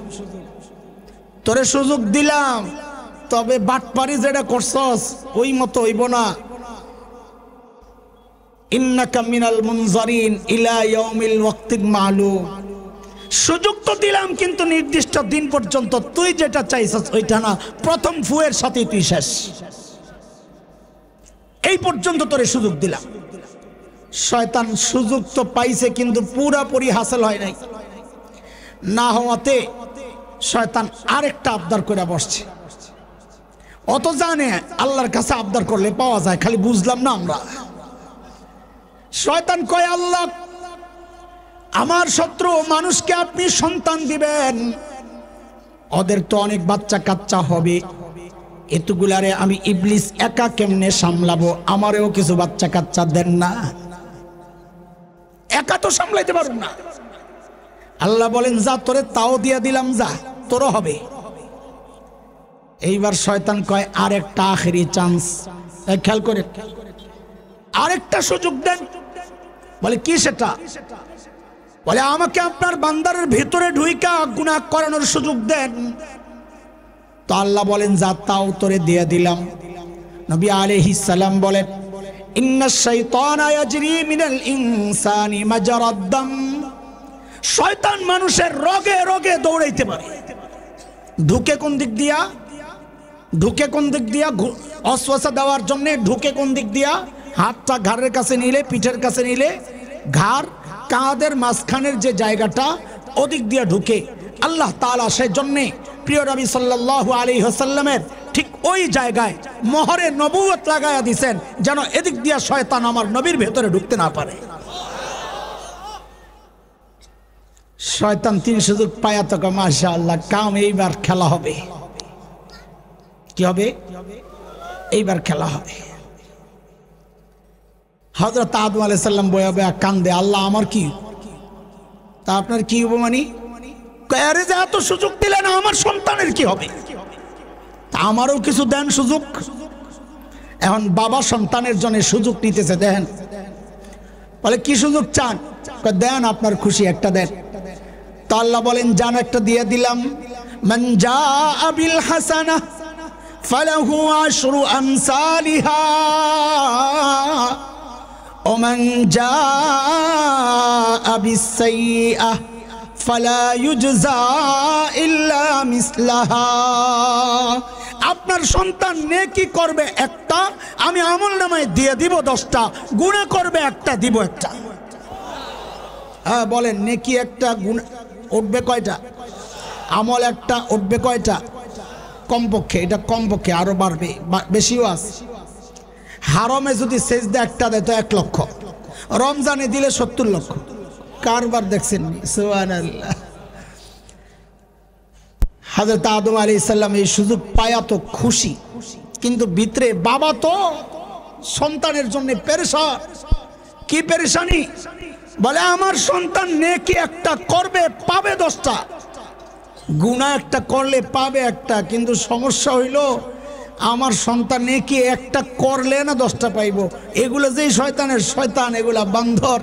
তোরে সুযোগ দিলাম, তবে বাটপারি যেটা করছস ওই মতো হইব না। ইন্নাকা মিনাল মুনজারিন ইলা ইয়াউমিল ওয়াক্তিল মালুম, সুযোগ তো দিলাম কিন্তু নির্দিষ্ট দিন পর্যন্ত, তুই যেটা চাইছস ওইটা না, প্রথম ফুয়ের সাথে তুই শেষ, এই পর্যন্ত তোরে সুযোগ দিলাম। শয়তান সুযোগ তো পাইছে কিন্তু পুরাপুরি হাসিল হয় নাই। না হওয়াতে শয়তান আরেকটা আবদার করে বসছে। অত জানে আল্লাহর কাছে আবদার করলে পাওয়া যায়, খালি বুঝলাম না আমরা। শয়তান কয় আল্লাহ, আমার শত্রু মানুষকে আপনি সন্তান দিবেন, ওদের তো অনেক বাচ্চা কাচ্চা হবে, এতগুলারে আমি ইবলিস একা কেমনে সামলাবো, আমারেও কিছু বাচ্চা কাচ্চা দেন না, একা তো সামলাইতে পারুন না। আল্লাহ বলেন যা তোরে তাও দিয়া দিলাম, যা তোরও হবে। এইবার শয়তান কয় আরেকটা আখেরি চান্স, খেয়াল করে আরেকটা সুযোগ দেন। বলে কি সেটা? বলে আমাকে আপনার বান্দারের ভিতরে ঢুইকা গুনাহ করানোর সুযোগ দেন। তো আল্লাহ বলেন যা তাও তোরে দিয়ে দিলাম। নবী আলাইহিস সালাম বলেন ইন্নাশ শাইতানা ইয়াজরি মিনাল ইনসানি মাজরাদ দাম, শয়তান মানুষের রগে রগে দৌড়াইতে পারে। ঢুকে কোন দিক দিয়া? ঢুকে কোন দিক দিয়া? অসওয়াসা দেওয়ার জন্য ঢুকে কোন দিক দিয়া? হাতটা ঘাড়ের কাছে নিলে, পিঠের কাছে নিলে, ঘাড় কাঁধের মাঝখানের যে জায়গাটা ওদিক দিয়া ঢুকে। আল্লাহ তাআলা সেই জন্যে প্রিয় নবী সাল্লাল্লাহু আলাইহি ওয়াসাল্লামের ঠিক ওই জায়গায় মোহরে নবুয়ত লাগায়া দিয়েছেন, যেন এদিক দিয়া শয়তান আমার নবীর ভেতরে ঢুকতে না পারে। শয়তান তিন সুযোগ পায়া তো মাশাআল্লাহ, কাম এইবার খেলা হবে। কি হবে? এইবার খেলা হবে। হযরত আদম আলাইহিস সালাম বয়া বয়া কান্দে, আল্লাহ আমার কি? তা আপনার কি উপমানি? আরে যে এত সুযোগ দিলেন, আমার সন্তানের কি হবে? তা আমারও কিছু দেন সুযোগ। এখন বাবা সন্তানের জন্য সুযোগ নিতেছে, দেন। বলে কি সুযোগ চান? দেন, আপনার খুশি একটা দেন। তো আল্লাহ বলেন জান একটা দিয়ে দিলাম, মান জাআ বিল হাসানাহ ফালাহু আশরু আমসালিহা ওয়া মান জাআ বিস সাইয়্যাহ ফালা ইউজজা ইল্লা মিসলাহা। আপনার সন্তান নেকি করবে একটা, আমি আমলনামায় দিয়ে দিব 10টা, গুনাহ করবে একটা, দিব একটা। হ্যাঁ বলেন, নেকি একটা, গুনাহ উঠবে কয়টা? আমল একটা উঠবে কয়টা? কমপক্ষে, এটা কমপক্ষে, আরো বাড়বে, বেশিও আছে। হারমে যদি সেজদা একটা দেয় তো 1 লক্ষ, রমজানে দিলে 70 লক্ষ। কারবার দেখছেন? সুবহানাল্লাহ। হযরত আদম আলাইহিস সালাম এই সুযোগ পায়া তো খুশি, কিন্তু ভিতরে বাবা তো সন্তানের জন্য পেরেশান। কি পেরেশানি? বলে আমার সন্তান নেকি একটা করবে, পাবে 10টা, গুনাহ একটা করলে পাবে একটা, কিন্তু সমস্যা হইল আমার সন্তান নেকি একটা করলে না 10টা পাইব। এগুলো যেই শয়তানের শয়তান, এগুলা বান্ধর,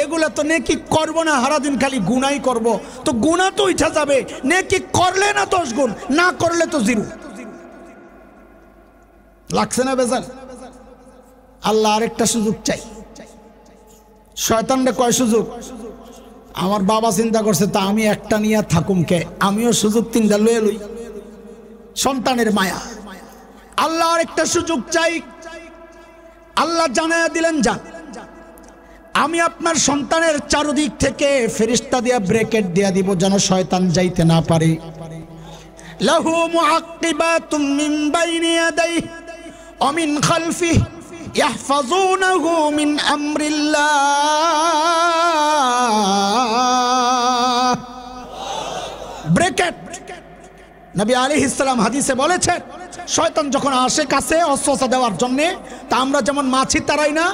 এগুলা তো নেকি করব না, সারাদিন খালি গুনাই করব। তো গুনাহ তো উঠা যাবে, নেকি করলে না 10 গুণ, না করলে তো 0। লাগছে না বেজাল? আল্লাহ আরেকটা সুযোগ চাই। শয়তানরে কয় সুযোগ? আমার বাবা চিন্তা করছে তা আমি একটা নিয়ে থাকুম কে, আমিও সুযোগ 3টা লয়ে লই। সন্তানের মায়া। আল্লাহ আরেকটা সুযোগ চাই। আল্লাহ জানায়া দিলেন, যান আমি আপনার সন্তানের চারদিক থেকে ফেরেশতা দিয়া ব্রেকেট দিয়া দিব যেন শয়তান যাইতে না পারে। লাহু মুআক্কিবাতুম মিন বাইনি ইয়াদাইহি ওয়া মিন খালফিহি ইয়াহফাযুনাহু মিন আমরিল্লাহ। ব্রেকেট নবী আলাইহিস সালাম হাদিসে বলেছেন, শয়তান যখন আসে কাছে অস্ত্র দেওয়ার জন্য, তা আমরা যেমন মাছি তাড়াই না,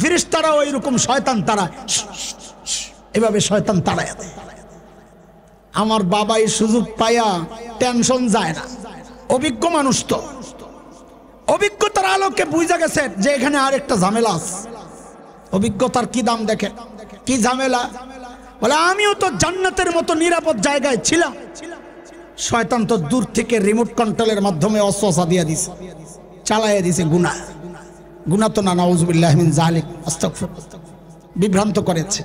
ফেরেশতারাও এইরকম শয়তান তাড়ায়, এভাবে শয়তান তাড়ায় দেয়। আমার বাবা এই সুযোগ পায়া টেনশন যায় না, অভিজ্ঞ মানুষ তো, অভিজ্ঞতার আলোকে বুঝা গেছে যে এখানে আরেকটা ঝামেলা আছে। অভিজ্ঞতার কি দাম দেখে, কি ঝামেলা। বলে আমিও তো জান্নাতের মতো নিরাপদ জায়গায় ছিলাম, শয়তান তো দূর থেকে রিমোট কন্ট্রোলের মাধ্যমে অস্ত্র দিয়ে দিছে, চালাইয়া দিছে গুনাহ। গুনাহ তো না, নাউযুবিল্লাহি মিন যালিক, আস্তাগফিরুল্লাহ, বিভ্রান্ত করেছে।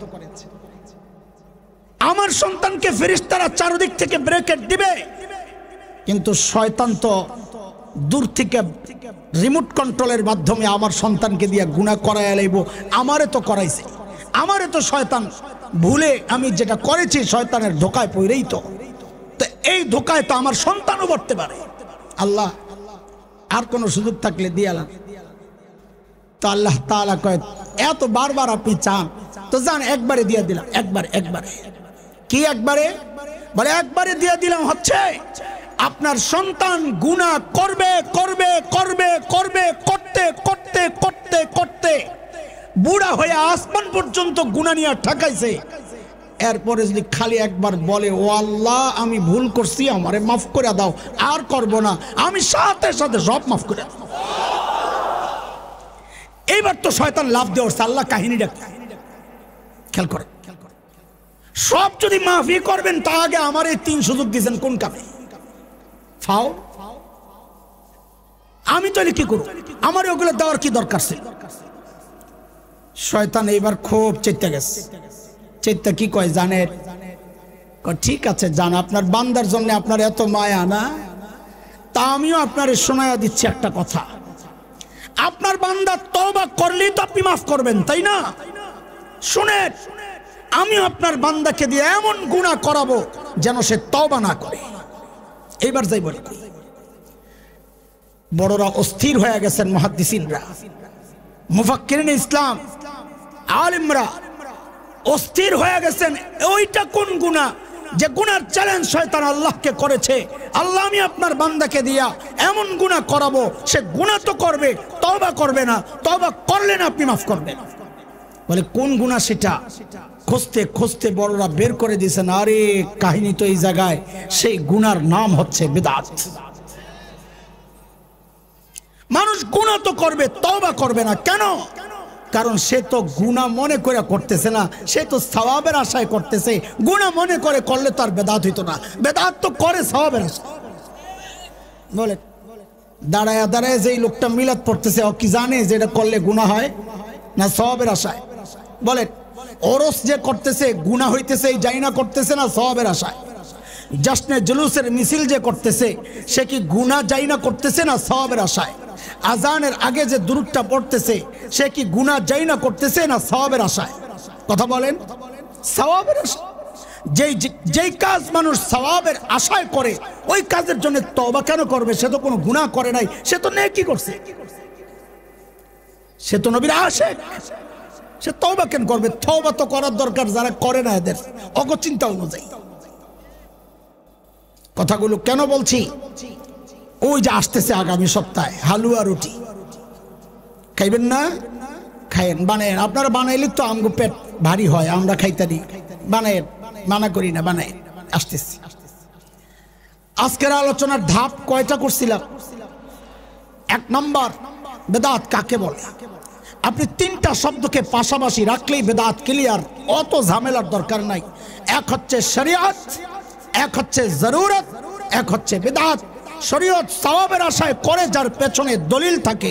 আমার সন্তানকে ফেরেশতারা চারদিক থেকে ব্রেকেট দিবে, কিন্তু শয়তান তো দূর থেকে রিমোট কন্ট্রোলের মাধ্যমে আমার সন্তানকে দিয়ে গুনাহ করায় লাইব। আমারে তো করাইছে, আমারে তো শয়তান ভুলে আমি যেটা করেছি শয়তানের ধোকায় পড়েই তো এই ধোকায় তো আমার সন্তানও পড়তে পারে। আল্লাহ আর কোন সুযোগ থাকলে দিয়ালাম। তো আল্লাহ তাআলা কয়, এত বারবার আপনি চান তো যান, একবারে দিয়ে দিলাম। একবারে কি একবারে? বলে একবারে দিয়ে দিলাম হচ্ছে আপনার সন্তান গুনাহ করবে করবে করবে করবে করতে করতে করতে করতে বুড়া হয়ে আসমান পর্যন্ত গুনাহ নিয়ে ঠকাইছে। এরপরে যদি খালি একবার বলে, ও আল্লাহ আমি ভুল করছি, আমারে মাফ করে দাও, আর করব না, আমি সাথে সাথে সব মাফ করে দাও। এইবার তো শয়তান লাভ দেওয়ার আল্লাহ কাহিনীটা খেয়াল করে। সব যদি মাফি করবেন তা আগে আমার এই 3 সুযোগ দিয়েছেন কোন কামে? ফাও আমি তো কি করব, আমার ওগুলো দেওয়ার কি দরকার ছিল? শয়তান এইবার খুব চেতে গেছে। চেতে কি কয় জানেন? ঠিক আছে জান, আপনার বান্দার জন্য আপনার এত মায়া না, তা আমিও আপনার শোনায়া দিচ্ছি একটা কথা। আপনার বান্দা তওবা করলেই তো আপনি মাফ করবেন, তাই না? শুনেন, আমিও আপনার বান্দাকে দিয়ে এমন গুনাহ করাবো যেন সে তওবা না করে। এইবার যাই বলি, বড়রা অস্থির হয়ে গেছেন, মুহাদ্দিসিনরা, মুফাক্কিরিন ইসলাম, আলেমরা অস্থির হয়ে গেছেন। ওইটা কোন গুনাহ যে গুনার চ্যালেঞ্জ শয়তান আল্লাহকে করেছে? আল্লাহ আমি আপনার বান্দাকে দিয়া এমন গুনাহ করাবো, সে গুনাহ তো করবে, তওবা করবে না, তওবা করলে না আপনি মাফ করবেন। বলে কোন গুনাহ সেটা? খুঁজতে খুঁজতে বড়রা বের করে দিয়েছেন, আরে কাহিনী তো এই জায়গায়, সেই গুনার নাম হচ্ছে বিদআত। মানুষ গুনাহ তো করবে, তওবা করবে না কেন? কারণ সে তো গুনাহ মনে করে করতেছে না, সে তো সওয়াবের আশায় করতেছে। গুনাহ মনে করে করলে তো আর বেদাত হইতো না, বেদাত তো করে সওয়াবের আশায়। বলে দাঁড়ায় দাঁড়ায় যেই লোকটা মিলাদ পড়তেছে, ও কি জানে যে এটা করলে গুনাহ হয় না সওয়াবের আশায়? বলে ওরস যে করতেছে গুনাহ হইতেছে এই যাই না করতেছে না সওয়াবের আশায়? জশ্নে জুলুসের মিছিল যে করতেছে সে কি গুনাহ যাই না করতেছে না সওয়াবের আশায়? আজানের আগে যে দুরূদটা পড়তেছে সে কি গুনাহ যাই না করতেছে না সওয়াবের আশায়? কথা বলেন, সওয়াবের আশায়। যেই কাজ মানুষ সওয়াবের আশায় করে ওই কাজের জন্য তওবা কেন করবে? সে তো কোনো গুনাহ করে নাই, সে তো নেকি করছে, সে তো নবীর আশিক, সে তওবা কেন করবে? তওবা তো করার দরকার যারা করে না, এদের অগচিন্তা অনুযায়ী। কথাগুলো কেন বলছি? ওই যে আসতেছে আগামী সপ্তাহে হালুয়া রুটি, খাইবেন না? খাইয়েন, বানায়েন। আপনারা বানাইলে তো আমগো পেট ভারী হয়, আমরা খাইতে দিই, বানায়েন, মানা করি না, বানায়েন। আসতেছি। আজকের আলোচনার ধাপ কয়টা করছিলাম? 1 নম্বর, বেদাত কাকে বলে? আপনি 3টা শব্দকে পাশাপাশি রাখলেই বেদাত ক্লিয়ার, অত ঝামেলার দরকার নাই। এক হচ্ছে শরিয়ত, এক হচ্ছে জরুরত, এক হচ্ছে বেদাত। শরিয়ত সওয়াবের আশায় করে যার পেছনে দলিল থাকে,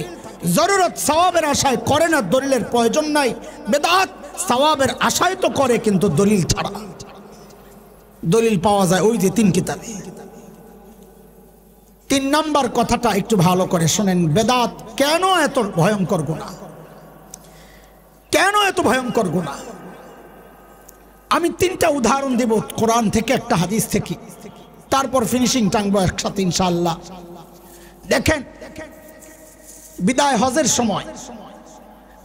জরুরত সওয়াবের আশায় করে না, দলিলের প্রয়োজন নাই। বেদাত সওয়াবের আশায় তো করে কিন্তু দলিল ছাড়া। দলিল পাওয়া যায় ওই যে 3 কিতাবে। 3 নম্বর কথাটা একটু ভালো করে শোনেন, বেদাত কেন এত ভয়ঙ্কর গুনাহ? কেন এত ভয়ঙ্কর গুনাহ? আমি 3টা উদাহরণ দেব, কোরআন থেকে, একটা হাদিস থেকে, তারপর ফিনিশিং টানবো একসাথে ইনশাআল্লাহ। দেখেন, বিদায় হজের সময়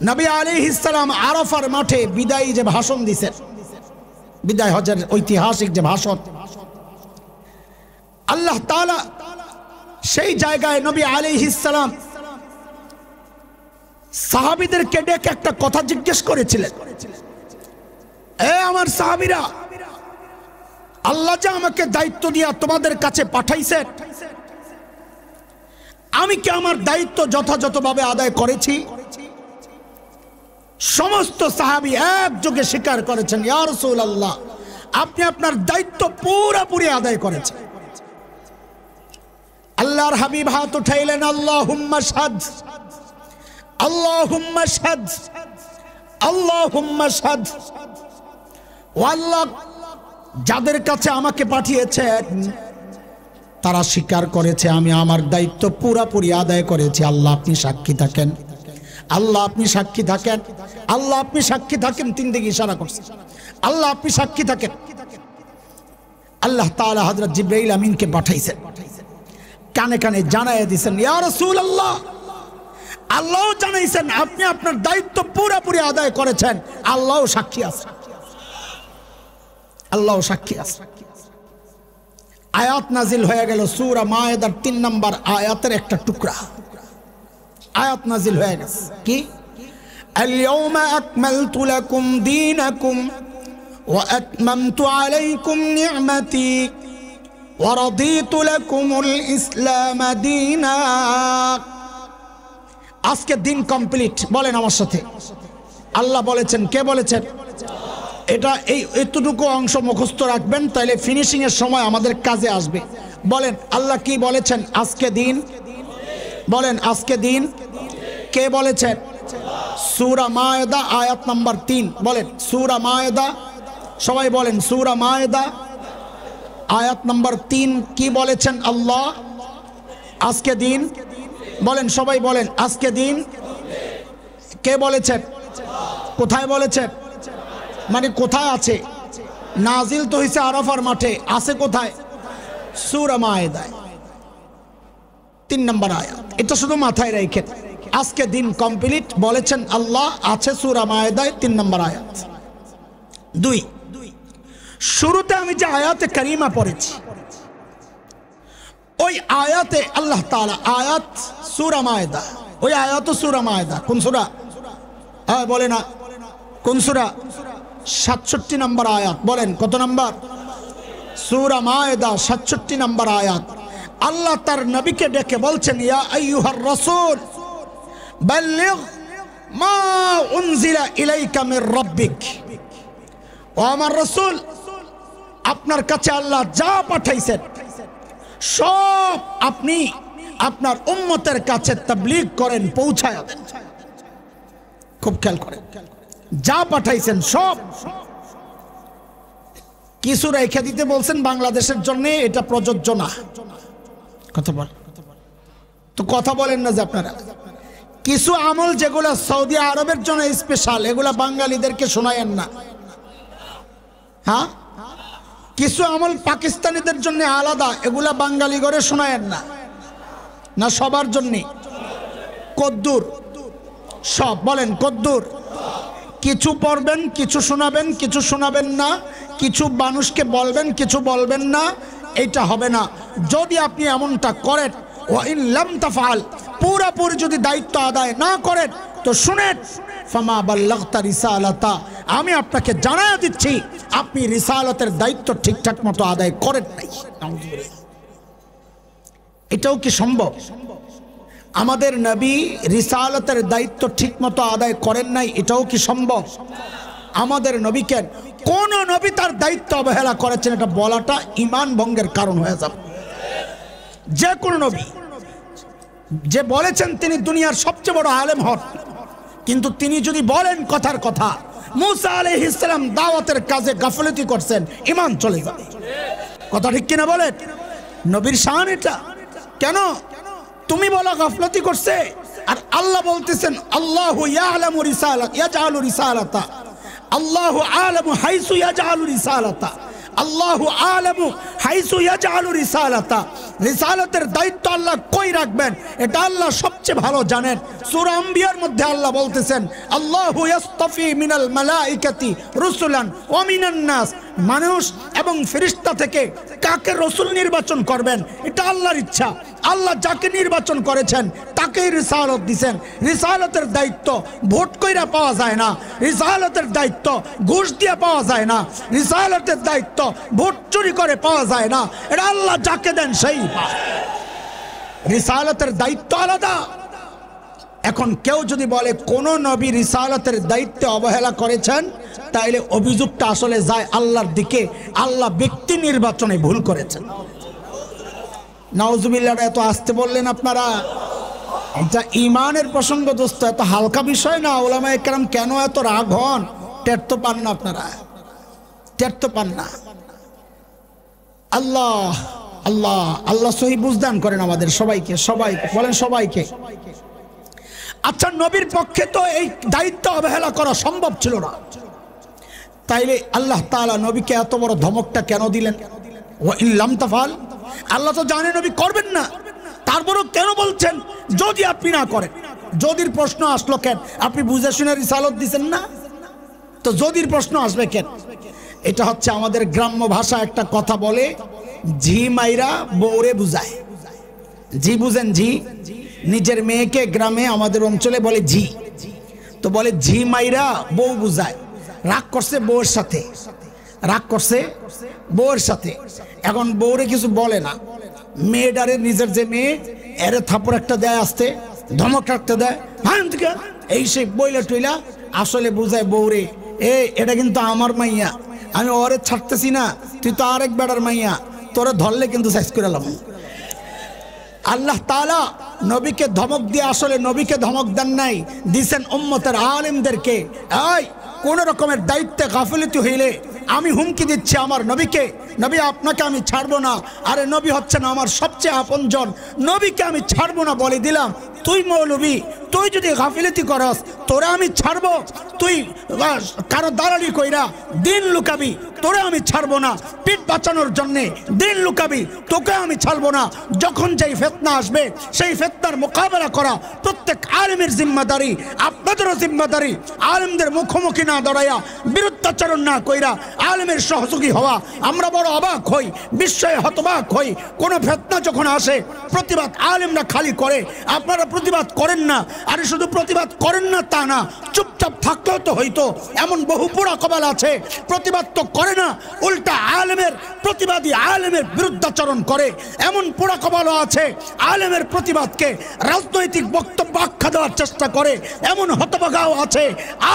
নবী আলাইহিস সালাম আরাফার মাঠে বিদায়ী যে ভাষণ দিয়েছেন, বিদায় হজের ঐতিহাসিক যে ভাষণ, আল্লাহ তাআলা সেই জায়গায় নবী আলাইহিস সালাম সাহাবীদেরকে ডেকে একটা কথা জিজ্ঞেস করেছিলেন, এ আমার সাহাবীরা, আল্লাহ যে আমাকে দায়িত্ব দিয়া তোমাদের কাছে পাঠাইছেন, আমি কি আমার দায়িত্ব যথাযথভাবে আদায় করেছি? সমস্ত সাহাবী একযোগে স্বীকার করেছেন, ইয়া রাসূলুল্লাহ, আপনি আপনার দায়িত্ব পুরোপুরি আদায় করেছেন। আল্লাহর হাবিব হাত উঠাইলেন, আল্লাহুম্মা শাহাদ, আল্লাহুম্মা শাহাদ, আল্লাহুম্মা শাহাদ। ও আল্লাহ, যাদের কাছে আমাকে পাঠিয়েছেন তারা স্বীকার করেছে আমি আমার দায়িত্ব পুরোপুরি আদায় করেছি। আল্লাহ আপনি সাক্ষী থাকেন, আল্লাহ আপনি সাক্ষী থাকেন, আল্লাহ আপনি সাক্ষী থাকেন। 3 দিকে ইশারা করছে, আল্লাহ আপনি সাক্ষী থাকেন। আল্লাহ তাআলা হযরত জিবরাইল আমিনকে পাঠাইছেন, কানে কানে জানাইয়া দিয়েছেন, ইয়া রাসূলুল্লাহ, আল্লাহ জানাইছেন আপনি আপনার দায়িত্ব পুরোপুরি আদায় করেছেন, আল্লাহও সাক্ষী আছে, আল্লাহ সাক্ষী আছে। আয়াত নাজিল হয়ে গেল সূরা মায়েদার 3 নম্বর আয়াতের একটা টুকরা। আয়াত নাজিল হয়ে গেছে কি, আল-ইয়াওমা আকমালতু লাকুম দীনাকুম ওয়া আতমামতু আলাইকুম নি'মাতি ওয়া রাদিতু লাকুমুল ইসলাম দীনা। আজকে দিন কমপ্লিট, বলেন আমার সাথে, আল্লাহ বলেছেন। কে বলেছেন? এটা এই এতটুকু অংশ মুখস্থ রাখবেন, তাহলে ফিনিশিং এর সময় আমাদের কাজে আসবে। বলেন আল্লাহ কি বলেছেন? আজকে দিন, বলেন আজকে দিন। কে বলেছেন? সূরা মায়েদা আয়াত নাম্বার 3। বলেন সূরা মায়েদা, সবাই বলেন সূরা মায়েদা আয়াত নাম্বার 3 কি বলেছেন আল্লাহ? আজকে দিন, বলেন সবাই বলেন আজকে দিন। কে বলেছেন? কোথায় বলেছেন? মানে কোথায় আছে? নাজিল তো হইছে আরাফার মাঠে, আছে কোথায়? সূরা মায়েদায় 3 নম্বর আয়াত। এটা শুধু মাথায় রাখেন, আজকে দিন কমপ্লিট বলেছেন আল্লাহ, আছে সূরা মায়েদায় 3 নম্বর আয়াত। 2, শুরুতে আমি যে আয়াতে কারিমা পড়েছি, ওই আয়াতে আল্লাহ তাআলা, আয়াত সূরা মায়েদা, ওই আয়াত সূরা মায়েদা কোন সূরা? হ্যাঁ বলে না, কোন সূরা? 67 নম্বর আয়াত। বলেন কত নম্বর? সূরা মায়েদা 67 নম্বর আয়াত। আল্লাহ তার নবীকে ডেকে বলছেন, ইয়া আইয়ুহার রাসূল বাল্লিগ মা উনজিলা ইলাইকা মির রাব্বিক। ও আমার রাসূল, আপনার কাছে আল্লাহ যা পাঠাইছেন সব আপনি আপনার উম্মতের কাছে তাবলীগ করেন, পৌঁছায়া দেন। খুব খেয়াল করেন, যা পাঠাইছেন সব। কিছু রেখে দিতে বলছেন বাংলাদেশের জন্য, এটা প্রযোজ্য না। কথা বল, তো কথা বলেন না যে আপনারা কিছু আমল যেগুলো সৌদি আরবের জন্য স্পেশাল, এগুলা বাঙালিদেরকে শোনায়েন না। হ্যাঁ, কিছু আমল পাকিস্তানিদের জন্য আলাদা, এগুলা বাঙালি করে শোনায়েন না। না সবার জন্য? কদ্দুর সব, বলেন কদ্দুর। কিছু পড়বেন, কিছু শোনাবেন, কিছু শোনাবেন না, কিছু মানুষকে বলবেন, কিছু বলবেন না, এটা হবে না। যদি আপনি এমনটা করেন, ওয়া ইন লাম তাফআল, পুরোপুরি যদি দায়িত্ব আদায় না করেন, তো শুনেন, ফামা বাল্লাগতা রিসালাতা, আমি আপনাকে জানায়া দিচ্ছি আপনি রিসালাতের দায়িত্ব ঠিকঠাক মতো আদায় করেন নাই। এটাও কি সম্ভব? আমাদের নবী রিসালাতের দায়িত্ব ঠিক মতো আদায় করেন নাই, এটাও কি সম্ভব? আমাদের নবীকে কোন নবী তার দায়িত্ব অবহেলা করেছেন এটা বলাটা ঈমান ভঙ্গের কারণ হয়ে যাবে। যে কোন নবী যে বলেছেন তিনি দুনিয়ার সবচেয়ে বড় আলেম হন, কিন্তু তিনি যদি বলেন কথার কথা, মুসা আলাইহিস সালাম দাওয়াতের কাজে গাফলতি করছেন, ঈমান চলে যাবে। কথা ঠিক কিনা বলেন? নবীর শান এটা। কেন? তুমি বলো গাফলতি করছে, আর আল্লাহ বলতেছেন আল্লাহু ইয়ালামু রিসালাত ইয়াজআলু রিসালাতা, আল্লাহু আলামু হাইসু ইয়াজআলু রিসালাতা, আল্লাহু আলামু হাইসু ইয়াজআলু রিসালাতা। রিসালাতের দায়িত্ব আল্লাহ কই রাখবেন এটা আল্লাহ সবচেয়ে ভালো জানেন। সূরা আম্বিয়ার মধ্যে আল্লাহ বলতেছেন আল্লাহু ইয়াসতাফি মিনাল মালাইকাতি রুসুলান ওয়া মিনান নাস, মানুষ এবং ফেরেশতা থেকে কাকে রাসূল নির্বাচন করবেন এটা আল্লাহর ইচ্ছা। আল্লাহ যাকে নির্বাচন করেছেন তাকেই রিসালাত দিবেন। রিসালাতের দায়িত্ব ভোট কইরা পাওয়া যায় না, রিসালাতের দায়িত্ব ঘুষ দিয়ে পাওয়া যায় না, রিসালাতের দায়িত্ব ভোট চুরি করে পাওয়া যায় না, এটা আল্লাহ যাকে দেন সেই পায়। রিসালাতের দায়িত্ব আলাদা। এখন কেউ যদি বলে কোন নবী রিসালাতের দায়িত্বে অবহেলা করেছেন তাইলে অভিযোগটা আসলে যায় আল্লাহর দিকে, আল্লাহ ব্যক্তি নির্বাচনে ভুল করেছেন। নাউজুবিল্লাহ, এত আসতে বললেন আপনারা? এটা ইমানের প্রসঙ্গ দোস্ত, এত হালকা বিষয় না। উলামায়ে কেরাম কেন এত রাগ হন? টের তো পান না আপনারা, টের তো পান না। আল্লাহ আল্লাহ আল্লাহ সহি বুঝদান করেন আমাদের সবাইকে, সবাইকে বলেন সবাইকে। আচ্ছা, নবীর পক্ষে তো এই দায়িত্ব অবহেলা করা সম্ভব ছিল না, তাইলে আল্লাহ তাআলা নবীকে এত বড় ধমকটা কেন দিলেন? ওয়া ইল্লাম তাফাল, আল্লাহ তো জানেন নবী করবেন না, তারপরও কেন বলছেন যদি আপনি না করেন? যদির প্রশ্ন আসলো কেন? আপনি বুঝে শুনে রিসালাত দিবেন না, তো যদির প্রশ্ন আসবে কেন? এটা হচ্ছে আমাদের গ্রাম্য ভাষা একটা কথা বলে, ঝি মাইরা বউরে বুঝায়। ঝি বুঝেন? ঝি নিজের মেয়েকে গ্রামে আমাদের অঞ্চলে বলে ঝি, তো বলে ঝি মাইরা বউ বুঝায়। রাগ করছে বউয়ের সাথে, রাগ করছে বউয়ের সাথে, এখন বউরে কিছু বলে না, মেয়েটারে নিজের যে মেয়ে এরে থাপড় একটা দেয়, আসতে ধমক রাখতে দেয়, এই সে বইলা টইলা আসলে বুঝায় বউরে, এটা কিন্তু আমার মাইয়া, আমি ওরে ছাড়তেছি না, তুই তো আরেক বেড়ার মাইয়া, তোরে ধরলে কিন্তু সাইজ করে লাম। আল্লাহ তাআলা নবীকে ধমক দিয়ে আসলে নবীকে ধমক দেন নাই, দিছেন উম্মতের আলেমদেরকে। এই কোন রকমের দায়িত্বে গাফিলতি হইলে আমি হুমকি দিচ্ছি আমার নবীকে, নবী আপনাকে আমি ছাড়বো না। আরে নবী হচ্ছেন আমার সবচেয়ে আপনজন, নবীকে আমি ছাড়বো না বলে দিলাম। তুই মৌলবী, তুই যদি গাফিলতি করস তোরে আমি ছাড়বো, তুই কারো দালালি কইরা দিন লুকাবি, তোরে আমি ছাড়বো না। পিঠ বাঁচানোর জন্যে দিন লুকাবি, তোকে আমি ছাড়বো না। যখন যেই ফিতনা আসবে সেই ফিতনার মোকাবেলা করা প্রত্যেক আলেমের জিম্মাদারি, আপনাদেরও জিম্মাদারি। আলেমদের মুখোমুখি না দাঁড়াইয়া, বিরুদ্ধাচরণ না কইরা আলেমের সহযোগী হওয়া। আমরা বড় অবাক হই, বিস্ময়ে হতবাক হই, কোনো ফিতনা যখন আসে প্রতিবাদ আলেমরা খালি করে, আপনারা প্রতিবাদ করেন না। আরে শুধু প্রতিবাদ করেন না তা না, চুপচাপ থাকলেও তো হইতো। এমন বহু পোড়া কপাল আছে প্রতিবাদ তো করে না, উল্টা আলেমের প্রতিবাদী আলেমের বিরুদ্ধাচরণ করে। এমন পোড়া কপালও আছে আলেমের প্রতিবাদকে রাজনৈতিক বক্তব্য আখ্যা দেওয়ার চেষ্টা করে। এমন হতভাগাও আছে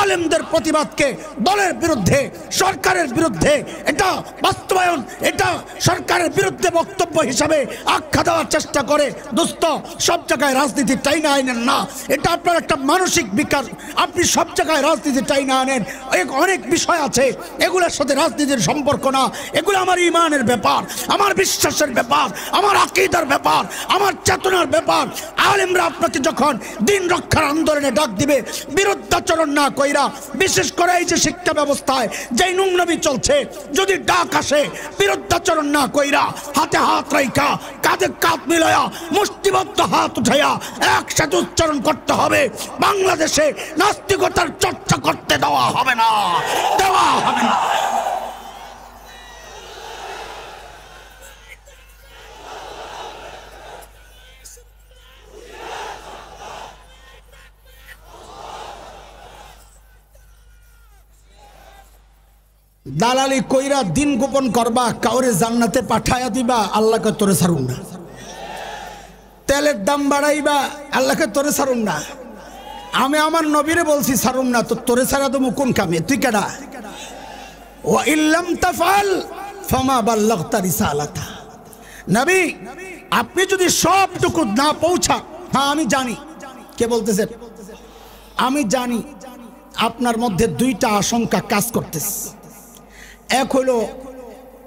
আলেমদের প্রতিবাদকে দলের বিরুদ্ধে, সরকারের বিরুদ্ধে, এটা বাস্তবায়ন, এটা সরকারের বিরুদ্ধে বক্তব্য হিসাবে আখ্যা দেওয়ার চেষ্টা করে। দোস্ত, সব জায়গায় রাজনীতি টাইনা আনেন না, এটা আপনার একটা মানসিক বিকাশ। আপনি সব জায়গায় রাজনীতি টাইনা আনেন, অনেক বিষয় আছে এগুলোর সাথে রাজনীতির সম্পর্ক না। এগুলো আমার ইমানের ব্যাপার, আমার বিশ্বাসের ব্যাপার, আমার আকীদার ব্যাপার, আমার চেতনার ব্যাপার। আলেমরা আপনাকে যখন দিন রক্ষার আন্দোলনে ডাক দিবে, বিরুদ্ধাচরণ না কইরা, বিশেষ করে এই যে শিক্ষা ব্যবস্থায় যেই নোংরামি চলছে, যদি ডাক আসে বিরুদ্ধাচরণ না কইরা, হাতে হাত রাইখা, কাঁধে কাঁধ মিলায়া, মুষ্টিবদ্ধ হাত উঠাইয়া একসাথে উচ্চারণ করতে হবে, বাংলাদেশে নাস্তিকতার চর্চা করতে দেওয়া হবে না, দেওয়া হবে না। দালালি কইরা দিন গোপন করবা, কাউরে জান্নাতে পাঠায়া দিবা, আল্লাহকে তোরে ছাড়ুন না। তেলের দাম বাড়াইবা, আল্লাহকে তোরে ছাড়ুন না। আমি আমার নবীরে বলছি ছাড়ুন না, তো তোরে ছাড়া তো কোন কামে? তুই কেডা? ওয়া ইল্লাম তাফআল ফামা বাল্লাগতা রিসালাতা। নবী, আপনি যদি সবটুকু না পৌঁছা, হ্যাঁ আমি জানি, কে বলতেছেন? আমি জানি আপনার মধ্যে দুইটা আশঙ্কা কাজ করতেছে। এক হলো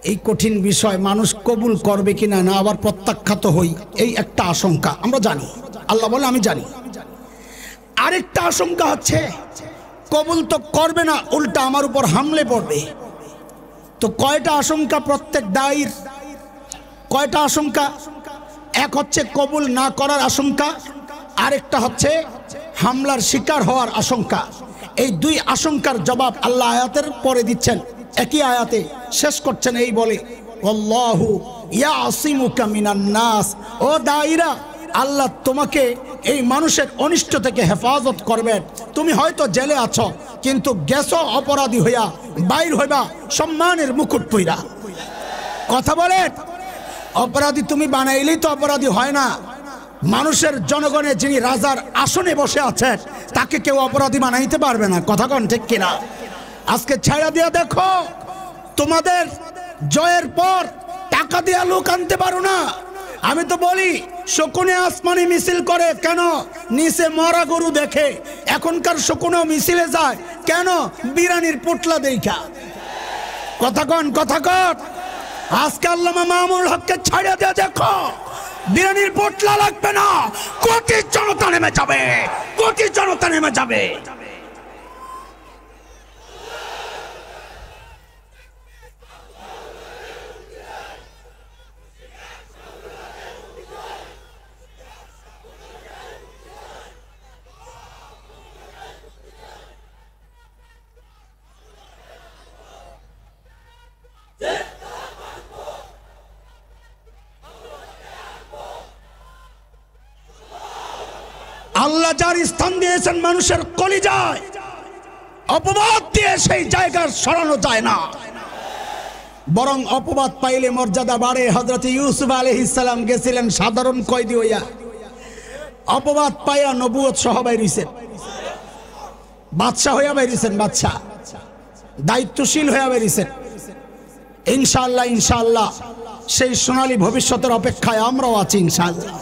এই কঠিন বিষয় মানুষ কবুল করবে কিনা, না আবার প্রত্যাখ্যাত হই, এই একটা আশঙ্কা আমরা জানি। আল্লাহ বলে আমি জানি। আরেকটা আশঙ্কা হচ্ছে কবুল তো করবে না, উল্টা আমার উপর হামলে পড়বে। তো কয়টা আশঙ্কা প্রত্যেক দায়ীর? কয়টা আশঙ্কা? এক হচ্ছে কবুল না করার আশঙ্কা, আরেকটা হচ্ছে হামলার শিকার হওয়ার আশঙ্কা। এই দুই আশঙ্কার জবাব আল্লাহ আয়াতের পরে দিচ্ছেন, একই আয়াতে শেষ করছেন এই বলে, আল্লাহু ইয়াসিমুকা মিনান নাস। ও দায়ীরা, আল্লাহ তোমাকে এই মানুষের অনিষ্ট থেকে হেফাজত করবেন। তুমি হয়তো জেলে আছো, কিন্তু গেছো অপরাধী হইয়া, বাইর হইবা সম্মানের মুকুট পইরা। কথা বলেন, অপরাধী তুমি বানাইলেই তো অপরাধী হয় না। মানুষের জনগণে যিনি রাজার আসনে বসে আছেন তাকে কেউ অপরাধী বানাইতে পারবে না। কথা কন ঠিক কিনা? আজকে ছায়া দিয়া দেখো, তোমাদের জয়ের পর টাকা দিয়া লোক আনতে পারো না। আমি তো বলি শকুনে আসমানি মিছিল করে কেন? নিচে মরা গরু দেখে। এখনকার শকুনেও মিছিলে যায় কেন? বিরানির পোটলা দেখা। কথা কন, কথা কন। আজকে আল্লামা মামুনুল হককে ছাড়িয়ে দেওয়া দেখো, বিরানির পোটলা লাগবে না, কোটি জনতা নেমে যাবে, কোটি জনতা নেমে যাবে। আল্লাহ যার স্থান দিয়েছেন মানুষের কলিজায়, অপবাদ দিয়ে সেই জায়গা সরানো যায় না, বরং অপবাদ পাইলে মর্যাদা বাড়ে। হযরত ইউসুফ আলাইহিস সালাম গেছিলেন সাধারণ কয়েদি হইয়া, অপবাদ পাইয়া নবুয়ত সহ বাইরেছেন, বাদশা হইয়া বাইরেছেন, বাদশা দায়িত্বশীল হইয়া বাইরেছেন। ইনশাআল্লাহ, ইনশাআল্লাহ সেই সোনালী ভবিষ্যতের অপেক্ষায় আমরাও আছি ইনশাআল্লাহ।